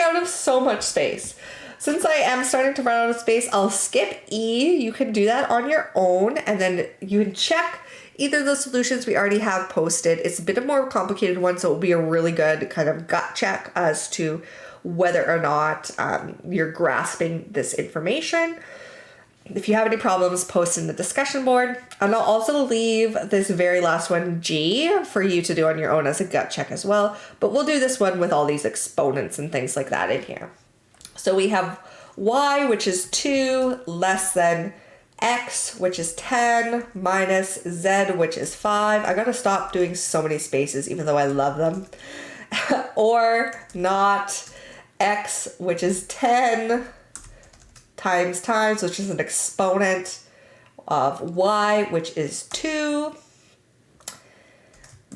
out of so much space. Since I am starting to run out of space, I'll skip E. You can do that on your own, and then you can check either of the solutions we already have posted. It's a bit of a more complicated one, so it will be a really good kind of gut check as to whether or not you're grasping this information. If you have any problems, post in the discussion board. And I'll also leave this very last one, G, for you to do on your own as a gut check as well. But we'll do this one with all these exponents and things like that in here. So we have y, which is 2, less than x, which is 10, minus z, which is 5. I gotta stop doing so many spaces, even though I love them. Or not x, which is 10 times, which is an exponent of y, which is 2,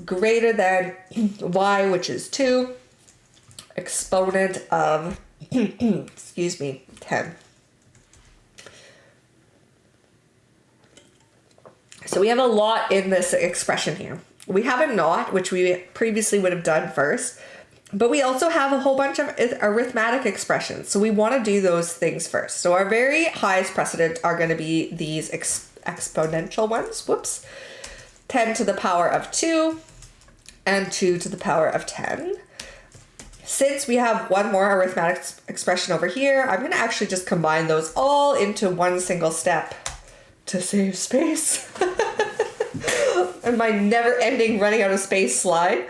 greater than y, which is 2, exponent of, excuse me, 10. So we have a lot in this expression here. We have a not, which we previously would have done first, but we also have a whole bunch of arithmetic expressions. So we want to do those things first. So our very highest precedent are going to be these exponential ones. Whoops. 10 to the power of 2 and 2 to the power of 10. Since we have one more arithmetic expression over here, I'm going to actually just combine those all into one single step to save space. And my never-ending running out of space slide.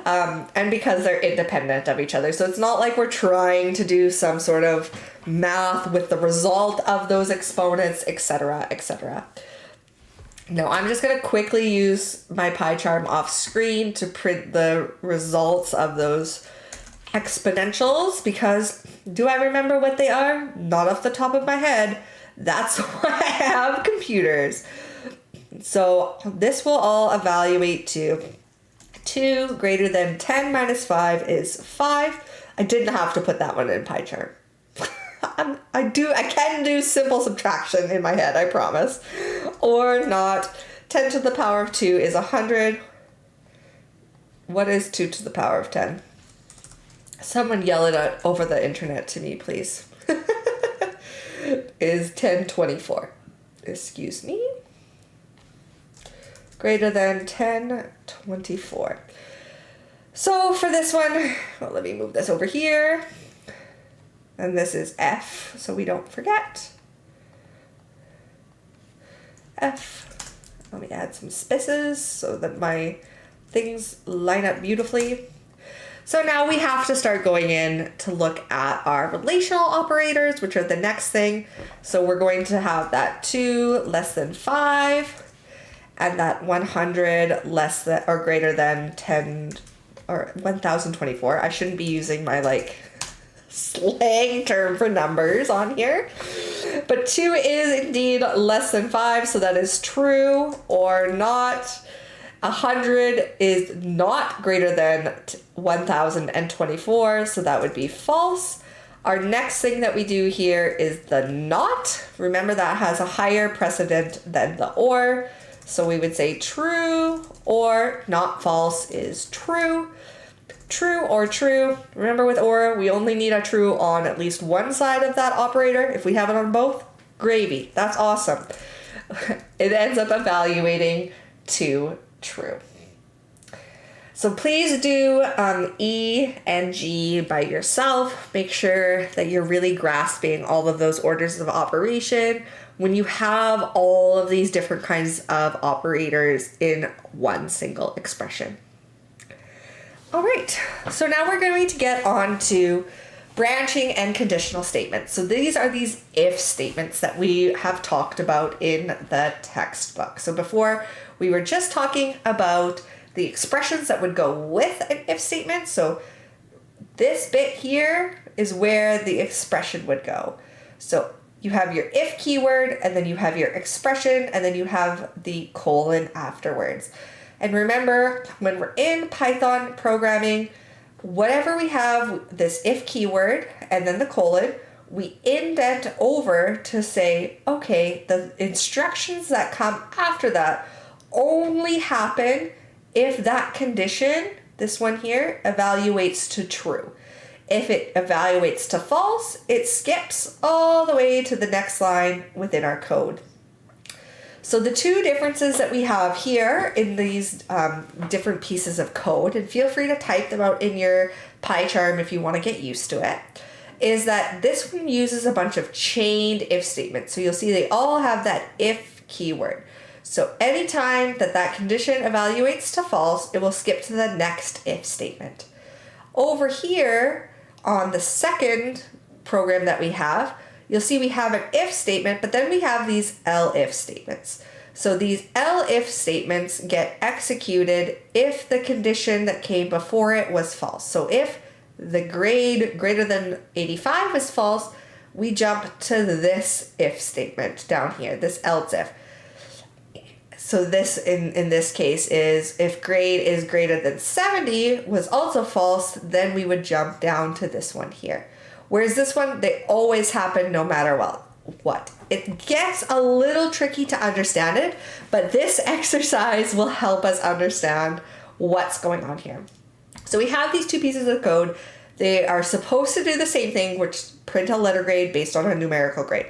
And because they're independent of each other. So it's not like we're trying to do some sort of math with the result of those exponents, etc., etc. No, I'm just going to quickly use my pie chart off screen to print the results of those exponentials, because do I remember what they are? Not off the top of my head. That's why I have computers. So this will all evaluate to 2 greater than 10 minus 5 is 5. I didn't have to put that one in pie chart. I can do simple subtraction in my head, I promise. Or not. 10 to the power of 2 is 100. What is 2 to the power of 10? Someone yell it out over the internet to me, please. Is 1024. Excuse me. Greater than 1024. So for this one, well, let me move this over here. And this is F, so we don't forget. F. Let me add some spaces so that my things line up beautifully. So now we have to start going in to look at our relational operators, which are the next thing. So we're going to have that 2 less than 5 and that 100 less than or greater than 10 or 1024. I shouldn't be using my like slang term for numbers on here. But 2 is indeed less than 5, so that is true or not. 100 is not greater than 1024, so that would be false. Our next thing that we do here is the not. Remember that has a higher precedent than the or. So we would say true or not false is true. True or true. Remember with or, we only need a true on at least one side of that operator. If we have it on both, gravy. That's awesome. It ends up evaluating to true. So please do E and G by yourself. Make sure that you're really grasping all of those orders of operation when you have all of these different kinds of operators in one single expression. All right, so now we're going to get on to branching and conditional statements. So these are these if statements that we have talked about in the textbook. So before we were just talking about the expressions that would go with an if statement. So this bit here is where the expression would go. So you have your if keyword, and then you have your expression, and then you have the colon afterwards. And remember, when we're in Python programming, whatever we have this if keyword and then the colon, we indent over to say, okay, the instructions that come after that only happen if that condition, this one here, evaluates to true. If it evaluates to false, it skips all the way to the next line within our code. So the two differences that we have here in these different pieces of code, and feel free to type them out in your PyCharm if you want to get used to it, is that this one uses a bunch of chained if statements. So you'll see they all have that if keyword. So anytime that that condition evaluates to false, it will skip to the next if statement. Over here on the second program that we have, you'll see we have an if statement, but then we have these elif statements. So these elif statements get executed if the condition that came before it was false. So if the grade greater than 85 is false, we jump to this if statement down here, this else if. So this in this case is if grade is greater than 70 was also false, then we would jump down to this one here. Whereas this one, they always happen no matter what. It gets a little tricky to understand it, but this exercise will help us understand what's going on here. So we have these two pieces of code. They are supposed to do the same thing, which print a letter grade based on a numerical grade.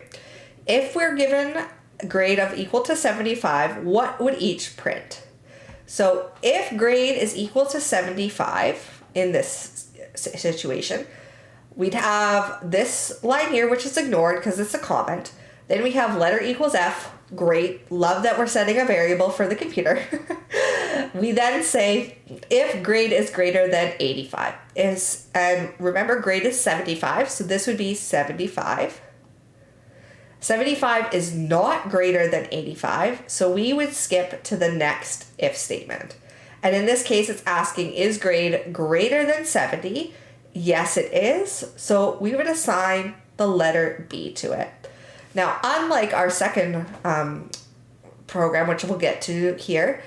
If we're given a grade of equal to 75, what would each print? So if grade is equal to 75 in this situation, we'd have this line here, which is ignored because it's a comment. Then we have letter equals F. Great. Love that we're setting a variable for the computer. We then say if grade is greater than 85. And remember, grade is 75, so this would be 75. 75 is not greater than 85, so we would skip to the next if statement. And in this case, it's asking, is grade greater than 70? Yes, it is. So we would assign the letter B to it. Now, unlike our second program, which we'll get to here,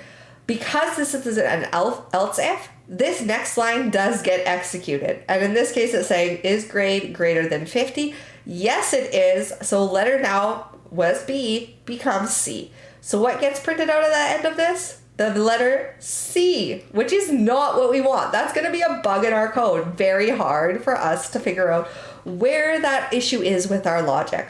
because this is an else if, this next line does get executed. And in this case, it's saying, is grade greater than 50? Yes, it is. So letter now was B becomes C. So what gets printed out of the end of this? the letter C, which is not what we want. That's going to be a bug in our code. Very hard for us to figure out where that issue is with our logic.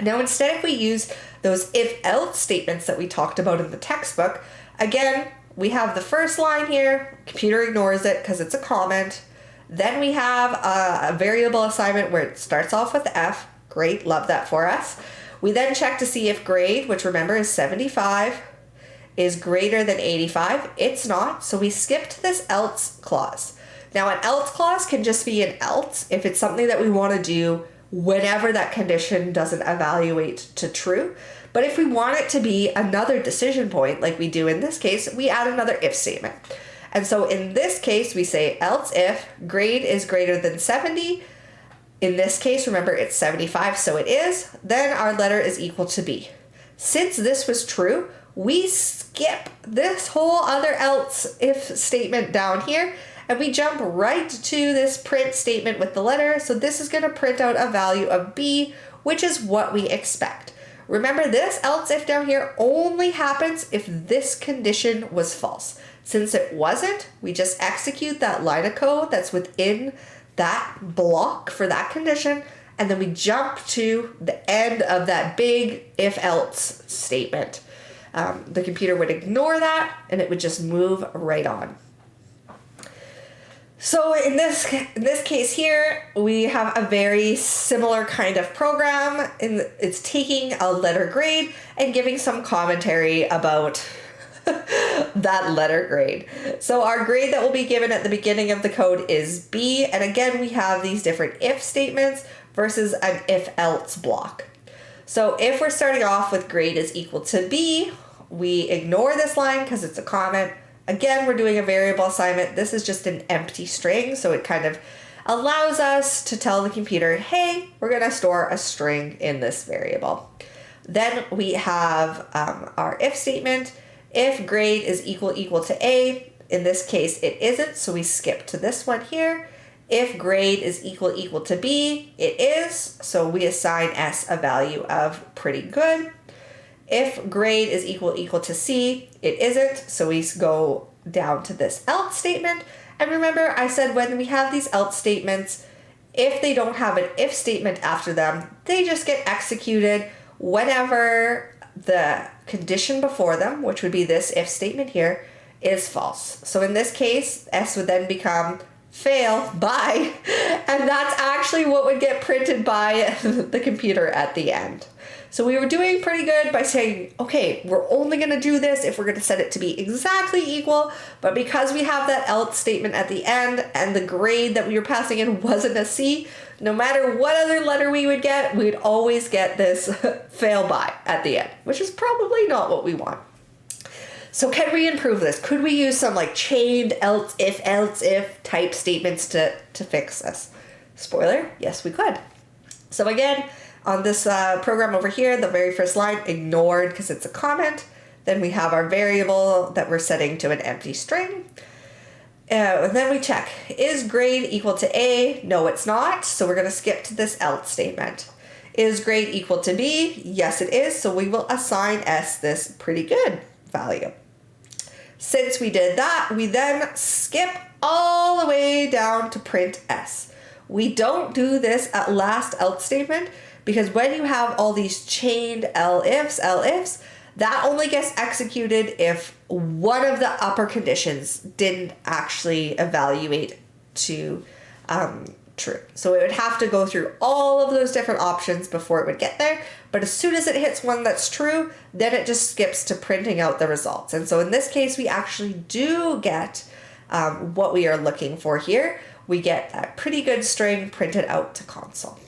Now, instead, if we use those if-else statements that we talked about in the textbook, again, we have the first line here. Computer ignores it because it's a comment. Then we have a variable assignment where it starts off with F. Great, love that for us. We then check to see if grade, which remember is 75, is greater than 85. It's not, so we skipped this else clause. Now, an else clause can just be an else if it's something that we want to do whenever that condition doesn't evaluate to true. But if we want it to be another decision point, like we do in this case, we add another if statement. And so in this case, we say else if grade is greater than 70. In this case, remember it's 75, so it is. Then our letter is equal to B. Since this was true, we skip this whole other else if statement down here, and we jump right to this print statement with the letter. So this is going to print out a value of B, which is what we expect. Remember, this else if down here only happens if this condition was false. Since it wasn't, we just execute that line of code that's within that block for that condition, and then we jump to the end of that big if-else statement. The computer would ignore that, and it would just move right on. So in this case here, we have a very similar kind of program. It's taking a letter grade and giving some commentary about that letter grade. So our grade that will be given at the beginning of the code is B. And again, we have these different if statements versus an if-else block. So if we're starting off with grade is equal to B, we ignore this line because it's a comment. Again, we're doing a variable assignment. This is just an empty string, so it kind of allows us to tell the computer, hey, we're going to store a string in this variable. Then we have our if statement. If grade is equal to A, in this case it isn't, so we skip to this one here. If grade is equal to B, it is, so we assign S a value of pretty good. If grade is equal to C, it isn't, so we go down to this else statement. And remember, I said when we have these else statements, if they don't have an if statement after them, they just get executed whenever the condition before them, which would be this if statement here, is false. So in this case, S would then become fail by, and that's actually what would get printed by the computer at the end. So we were doing pretty good by saying, okay, we're only going to do this if we're going to set it to be exactly equal, but because we have that else statement at the end and the grade that we were passing in wasn't a C, no matter what other letter we would get, we'd always get this fail by at the end, which is probably not what we want. So can we improve this? Could we use some like chained else if type statements to fix this? Spoiler, yes we could. So again, on this program over here, the very first line, ignored because it's a comment. Then we have our variable that we're setting to an empty string. And then we check, is grade equal to A? No, it's not. So we're going to skip to this else statement. Is grade equal to B? Yes, it is. So we will assign S this pretty good value. Since we did that, we then skip all the way down to print S. We don't do this at last else statement because when you have all these chained else-ifs, that only gets executed if one of the upper conditions didn't actually evaluate to true. So it would have to go through all of those different options before it would get there. But as soon as it hits one that's true, then it just skips to printing out the results. And so in this case, we actually do get what we are looking for here. We get a pretty good string printed out to console.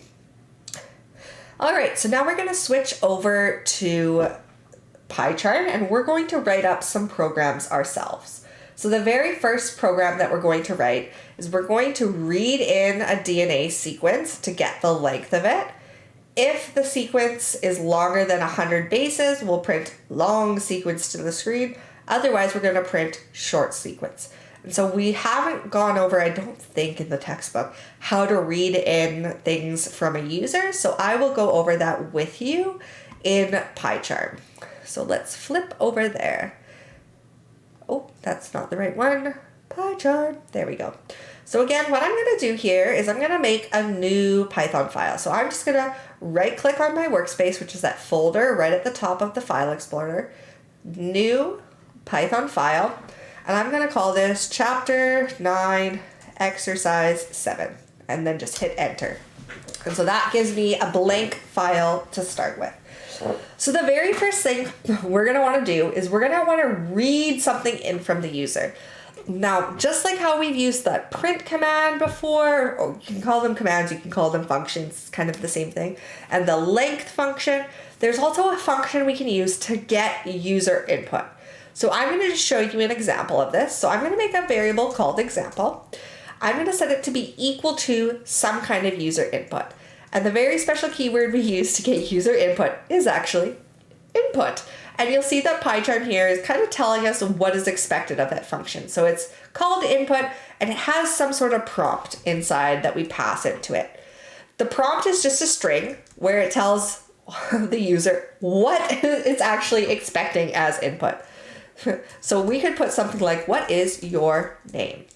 All right, so now we're going to switch over to PyCharm and we're going to write up some programs ourselves. So the very first program that we're going to write is we're going to read in a DNA sequence to get the length of it. If the sequence is longer than 100 bases, we'll print long sequence to the screen. Otherwise, we're going to print short sequence. And so we haven't gone over, I don't think in the textbook, how to read in things from a user. So I will go over that with you in PyCharm. So let's flip over there. Oh, that's not the right one. PyCharm. There we go. So again, what I'm going to do here is I'm going to make a new Python file. So I'm just going to right click on my workspace, which is that folder right at the top of the file explorer, new Python file, and I'm going to call this chapter 9 exercise 7, and then just hit enter. And so that gives me a blank file to start with. So the very first thing we're going to want to do is we're going to want to read something in from the user. Now, just like how we've used that print command before, or you can call them commands, you can call them functions, it's kind of the same thing, and the length function, there's also a function we can use to get user input. So I'm going to show you an example of this. So I'm going to make a variable called example. I'm going to set it to be equal to some kind of user input. And the very special keyword we use to get user input is actually input. And you'll see that PyCharm here is kind of telling us what is expected of that function. So it's called input, and it has some sort of prompt inside that we pass into it. The prompt is just a string where it tells the user what it's actually expecting as input. So we could put something like, what is your name?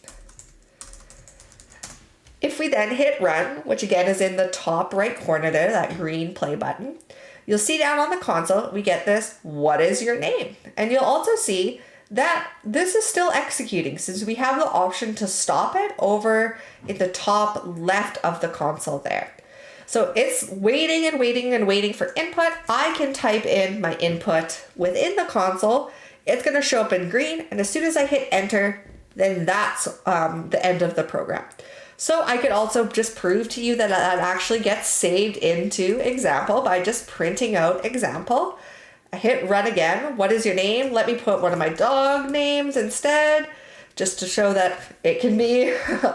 If we then hit run, which again is in the top right corner there, that green play button, you'll see down on the console, we get this, what is your name? And you'll also see that this is still executing since we have the option to stop it over in the top left of the console there. So it's waiting and waiting and waiting for input. I can type in my input within the console. It's going to show up in green. And as soon as I hit enter, then that's the end of the program. So I could also just prove to you that that actually gets saved into example by just printing out example. I hit run again. What is your name? Let me put one of my dog names instead, just to show that it can be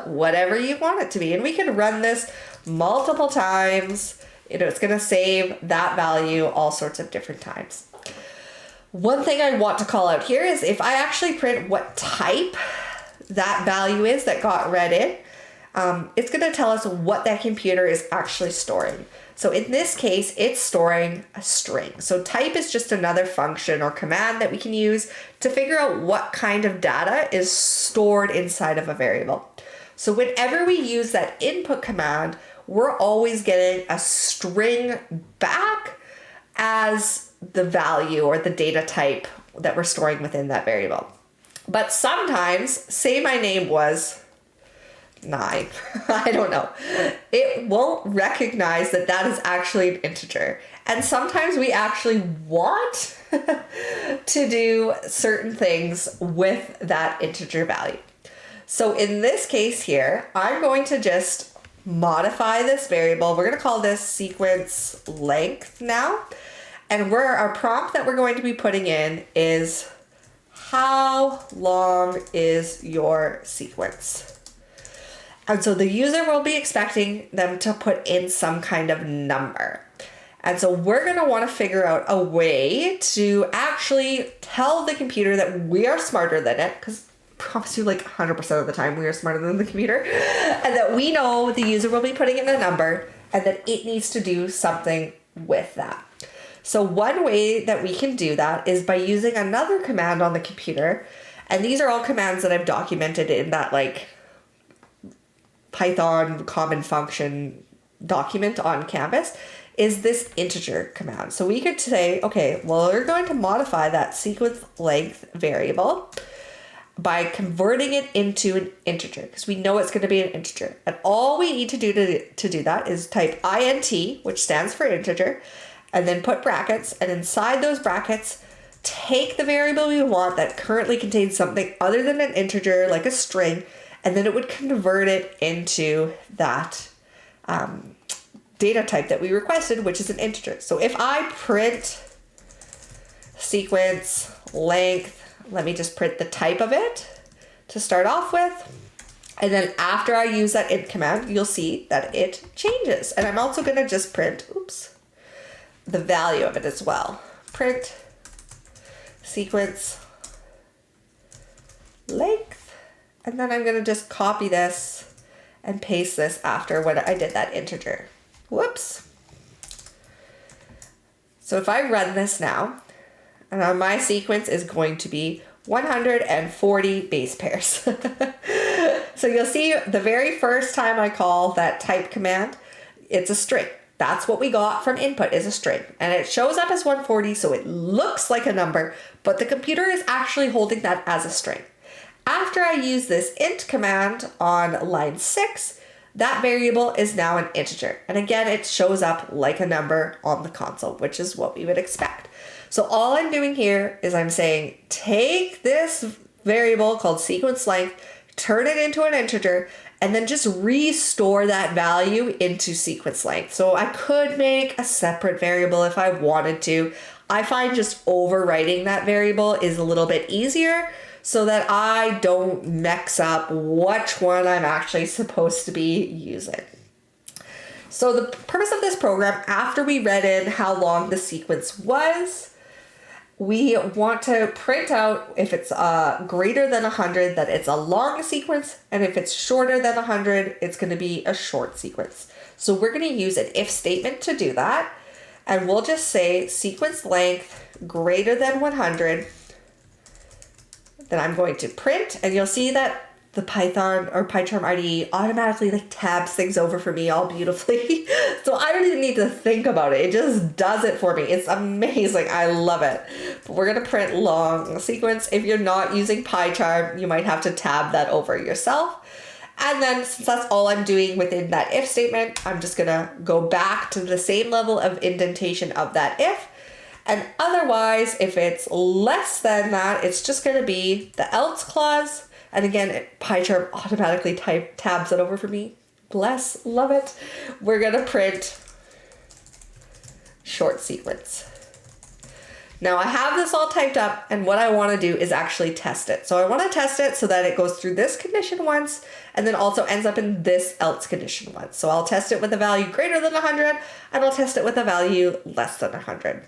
whatever you want it to be. And we can run this multiple times. It's going to save that value all sorts of different times. One thing I want to call out here is if I actually print what type that value is that got read in, it's going to tell us what that computer is actually storing. So in this case, it's storing a string. So type is just another function or command that we can use to figure out what kind of data is stored inside of a variable. So whenever we use that input command, we're always getting a string back as the value or the data type that we're storing within that variable. But sometimes, say my name was 9, I don't know, it won't recognize that that is actually an integer. And sometimes we actually want to do certain things with that integer value. So in this case here, I'm going to just modify this variable. We're going to call this sequence length now. And our prompt that we're going to be putting in is, how long is your sequence? And so the user will be expecting them to put in some kind of number. And so we're going to want to figure out a way to actually tell the computer that we are smarter than it, because I promise you like 100% of the time we are smarter than the computer, and that we know the user will be putting in a number and that it needs to do something with that. So one way that we can do that is by using another command on the computer. And these are all commands that I've documented in that like Python common function document on Canvas, is this integer command. So we could say, okay, well, we're going to modify that sequence length variable by converting it into an integer, because we know it's going to be an integer. And all we need to do to do that is type int, which stands for integer, and then put brackets, and inside those brackets, take the variable we want that currently contains something other than an integer, like a string, and then it would convert it into that data type that we requested, which is an integer. So if I print sequence length, let me just print the type of it to start off with. And then after I use that int command, you'll see that it changes. And I'm also going to just print, the value of it as well. Print sequence length. And then I'm going to just copy this and paste this after when I did that integer. Whoops. So if I run this now, and my sequence is going to be 140 base pairs. So you'll see the very first time I call that type command, it's a string. That's what we got from input, is a string. And it shows up as 140, so it looks like a number, but the computer is actually holding that as a string. After I use this int command on line 6, that variable is now an integer. And again, it shows up like a number on the console, which is what we would expect. So all I'm doing here is I'm saying, take this variable called sequence length, turn it into an integer, and then just restore that value into sequence length. So I could make a separate variable if I wanted to. I find just overwriting that variable is a little bit easier so that I don't mix up which one I'm actually supposed to be using. So the purpose of this program, after we read in how long the sequence was, we want to print out if it's greater than 100 that it's a long sequence, and if it's shorter than 100, it's going to be a short sequence. So we're going to use an if statement to do that, and we'll just say sequence length greater than 100. Then I'm going to print, and you'll see that the Python or PyCharm IDE automatically like tabs things over for me all beautifully. So I don't even need to think about it. It just does it for me. It's amazing. I love it. But we're going to print long sequence. If you're not using PyCharm, you might have to tab that over yourself. And then since that's all I'm doing within that if statement, I'm just going to go back to the same level of indentation of that if. And otherwise, if it's less than that, it's just going to be the else clause. And again, PyCharm automatically tabs it over for me. Bless, love it. We're going to print short sequence. Now I have this all typed up, and what I want to do is actually test it. So I want to test it so that it goes through this condition once, and then also ends up in this else condition once. So I'll test it with a value greater than 100, and I'll test it with a value less than 100.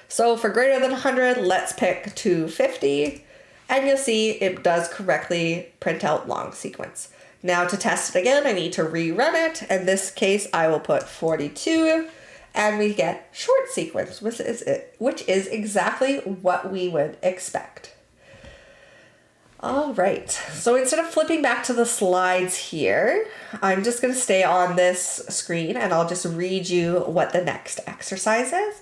So for greater than 100, let's pick 250. And you'll see it does correctly print out long sequence. Now to test it again, I need to rerun it. In this case, I will put 42 and we get short sequence, which is exactly what we would expect. All right, so instead of flipping back to the slides here, I'm just gonna stay on this screen and I'll just read you what the next exercise is.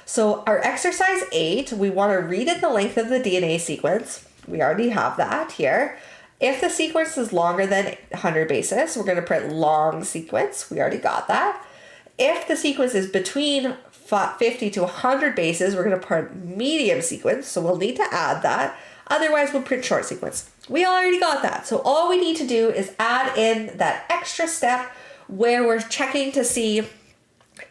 So our exercise 8, we wanna read in the length of the DNA sequence. We already have that here. If the sequence is longer than 100 bases, we're going to print long sequence. We already got that. If the sequence is between 50 to 100 bases, we're going to print medium sequence. So we'll need to add that. Otherwise, we'll print short sequence. We already got that. So all we need to do is add in that extra step where we're checking to see,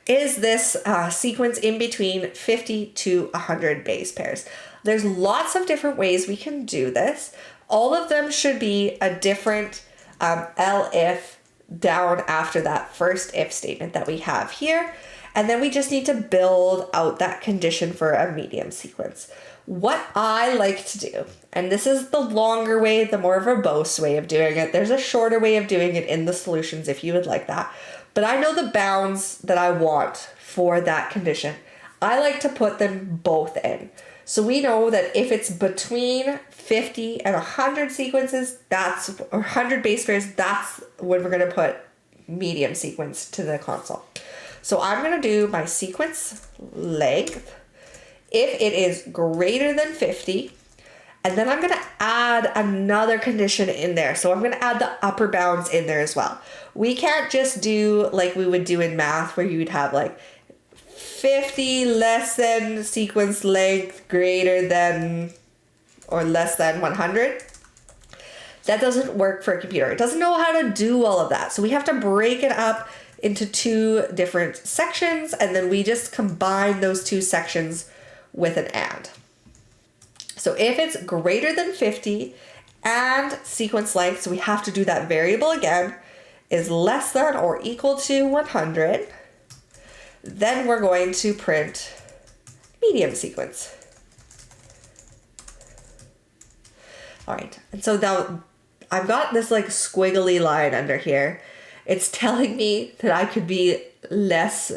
is this sequence in between 50 to 100 base pairs? There's lots of different ways we can do this. All of them should be a different elif down after that first if statement that we have here. And then we just need to build out that condition for a medium sequence. What I like to do, and this is the longer way, the more verbose way of doing it. There's a shorter way of doing it in the solutions if you would like that. But I know the bounds that I want for that condition. I like to put them both in. So we know that if it's between 50 and 100 sequences, or 100 base pairs, that's when we're going to put medium sequence to the console. So I'm going to do my sequence length if it is greater than 50, and then I'm going to add another condition in there. So I'm going to add the upper bounds in there as well. We can't just do like we would do in math where you would have like 50 less than sequence length greater than or less than 100. That doesn't work for a computer. It doesn't know how to do all of that. So we have to break it up into two different sections, and then we just combine those two sections with an and. So if it's greater than 50 and sequence length, so we have to do that variable again, is less than or equal to 100, then we're going to print medium sequence. All right, and so now I've got this like squiggly line under here. It's telling me that I could be less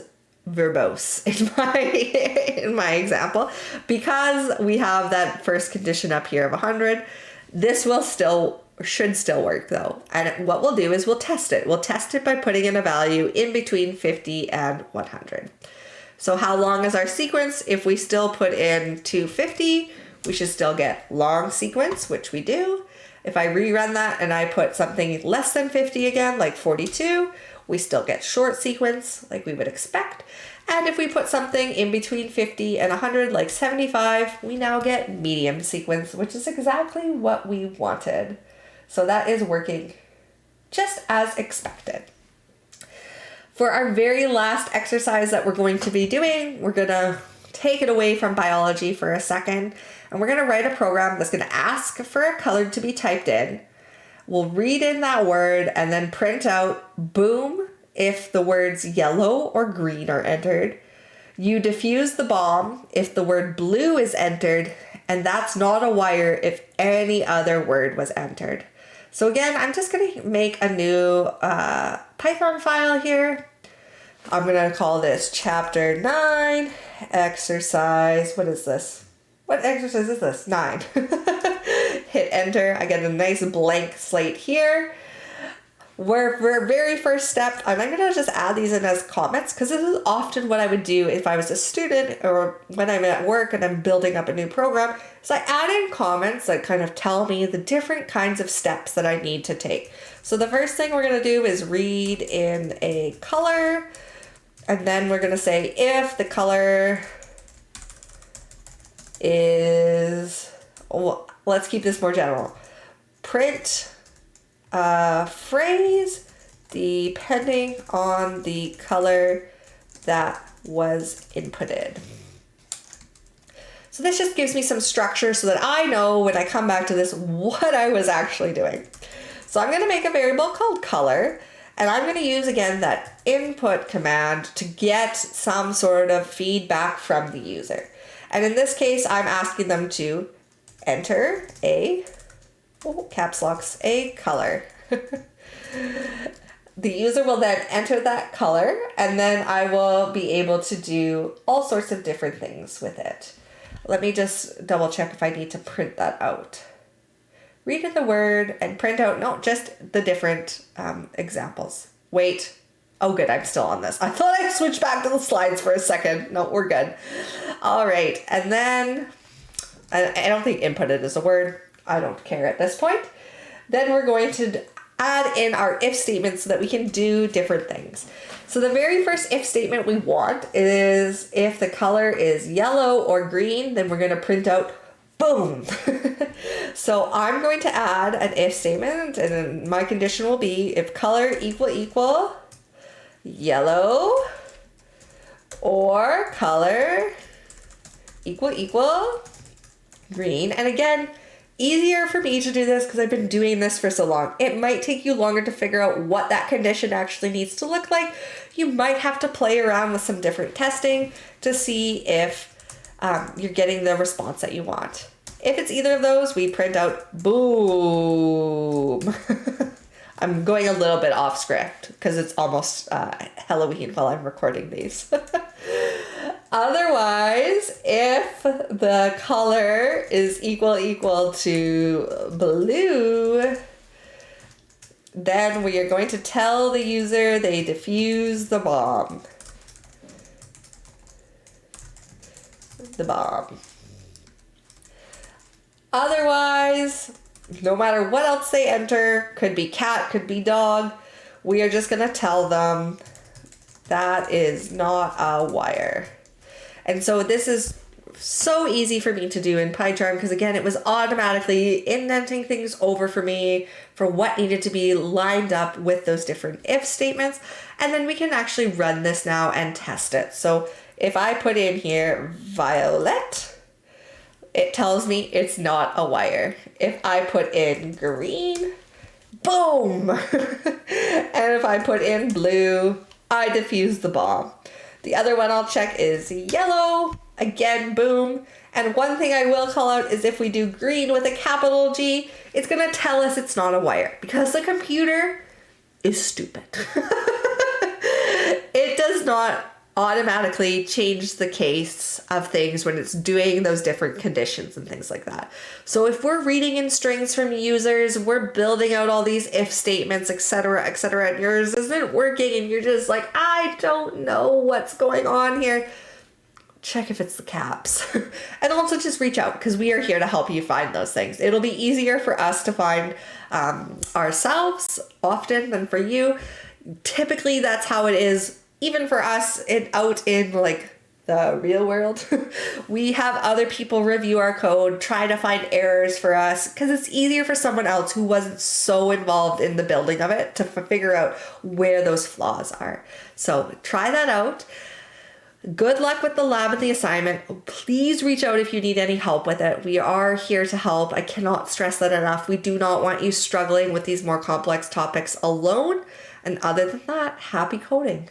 verbose in my example, because we have that first condition up here of 100. This should still work though. And what we'll do is we'll test it. We'll test it by putting in a value in between 50 and 100. So how long is our sequence? If we still put in 250, we should still get long sequence, which we do. If I rerun that and I put something less than 50 again, like 42, we still get short sequence like we would expect. And if we put something in between 50 and 100, like 75, we now get medium sequence, which is exactly what we wanted. So that is working just as expected. For our very last exercise that we're going to be doing, we're going to take it away from biology for a second, and we're going to write a program that's going to ask for a color to be typed in. We'll read in that word and then print out boom if the words yellow or green are entered. You diffuse the bomb if the word blue is entered, and that's not a wire if any other word was entered. So again, I'm just going to make a new Python file here. I'm going to call this chapter 9 exercise. What is this? What exercise is this? 9. Hit enter. I get a nice blank slate here. We're very first step, and I'm going to just add these in as comments because this is often what I would do if I was a student or when I'm at work and I'm building up a new program. So I add in comments that kind of tell me the different kinds of steps that I need to take. So the first thing we're going to do is read in a color, and then we're going to say if the color is, well, let's keep this more general. Print phrase depending on the color that was inputted. So this just gives me some structure so that I know when I come back to this what I was actually doing. So I'm going to make a variable called color, and I'm going to use again that input command to get some sort of feedback from the user. And in this case, I'm asking them to enter a caps locks a color. The user will then enter that color, and then I will be able to do all sorts of different things with it. Let me just double check if I need to print that out. Read in the word and print out, no, just the different examples. Wait. Oh, good. I'm still on this. I thought I'd switch back to the slides for a second. No, we're good. All right. And then I don't think inputted is a word. I don't care at this point. Then we're going to add in our if statement so that we can do different things. So the very first if statement we want is if the color is yellow or green, then we're going to print out boom. So I'm going to add an if statement, and then my condition will be if color equal yellow or color equal green. And again, easier for me to do this because I've been doing this for so long. It might take you longer to figure out what that condition actually needs to look like. You might have to play around with some different testing to see if you're getting the response that you want. If it's either of those, we print out boom. I'm going a little bit off script because it's almost Halloween while I'm recording these. Otherwise, if the color is equal to blue, then we are going to tell the user they defuse the bomb. Otherwise, no matter what else they enter, could be cat, could be dog, we are just going to tell them that is not a wire. And so this is so easy for me to do in PyCharm because, again, it was automatically indenting things over for me for what needed to be lined up with those different if statements. And then we can actually run this now and test it. So if I put in here violet, it tells me it's not a wire. If I put in green, boom. And if I put in blue, I defuse the bomb. The other one I'll check is yellow. Again, boom. And one thing I will call out is if we do green with a capital G, it's going to tell us it's not a wire because the computer is stupid. It does not automatically change the case of things when it's doing those different conditions and things like that. So if we're reading in strings from users, we're building out all these if statements, etc., and yours isn't working and you're just like, I don't know what's going on here, check if it's the caps. And also just reach out, because we are here to help you find those things. It'll be easier for us to find ourselves often than for you. Typically that's how it is. Even for us, out in like the real world, we have other people review our code, try to find errors for us, because it's easier for someone else who wasn't so involved in the building of it to figure out where those flaws are. So try that out. Good luck with the lab and the assignment. Please reach out if you need any help with it. We are here to help. I cannot stress that enough. We do not want you struggling with these more complex topics alone. And other than that, happy coding.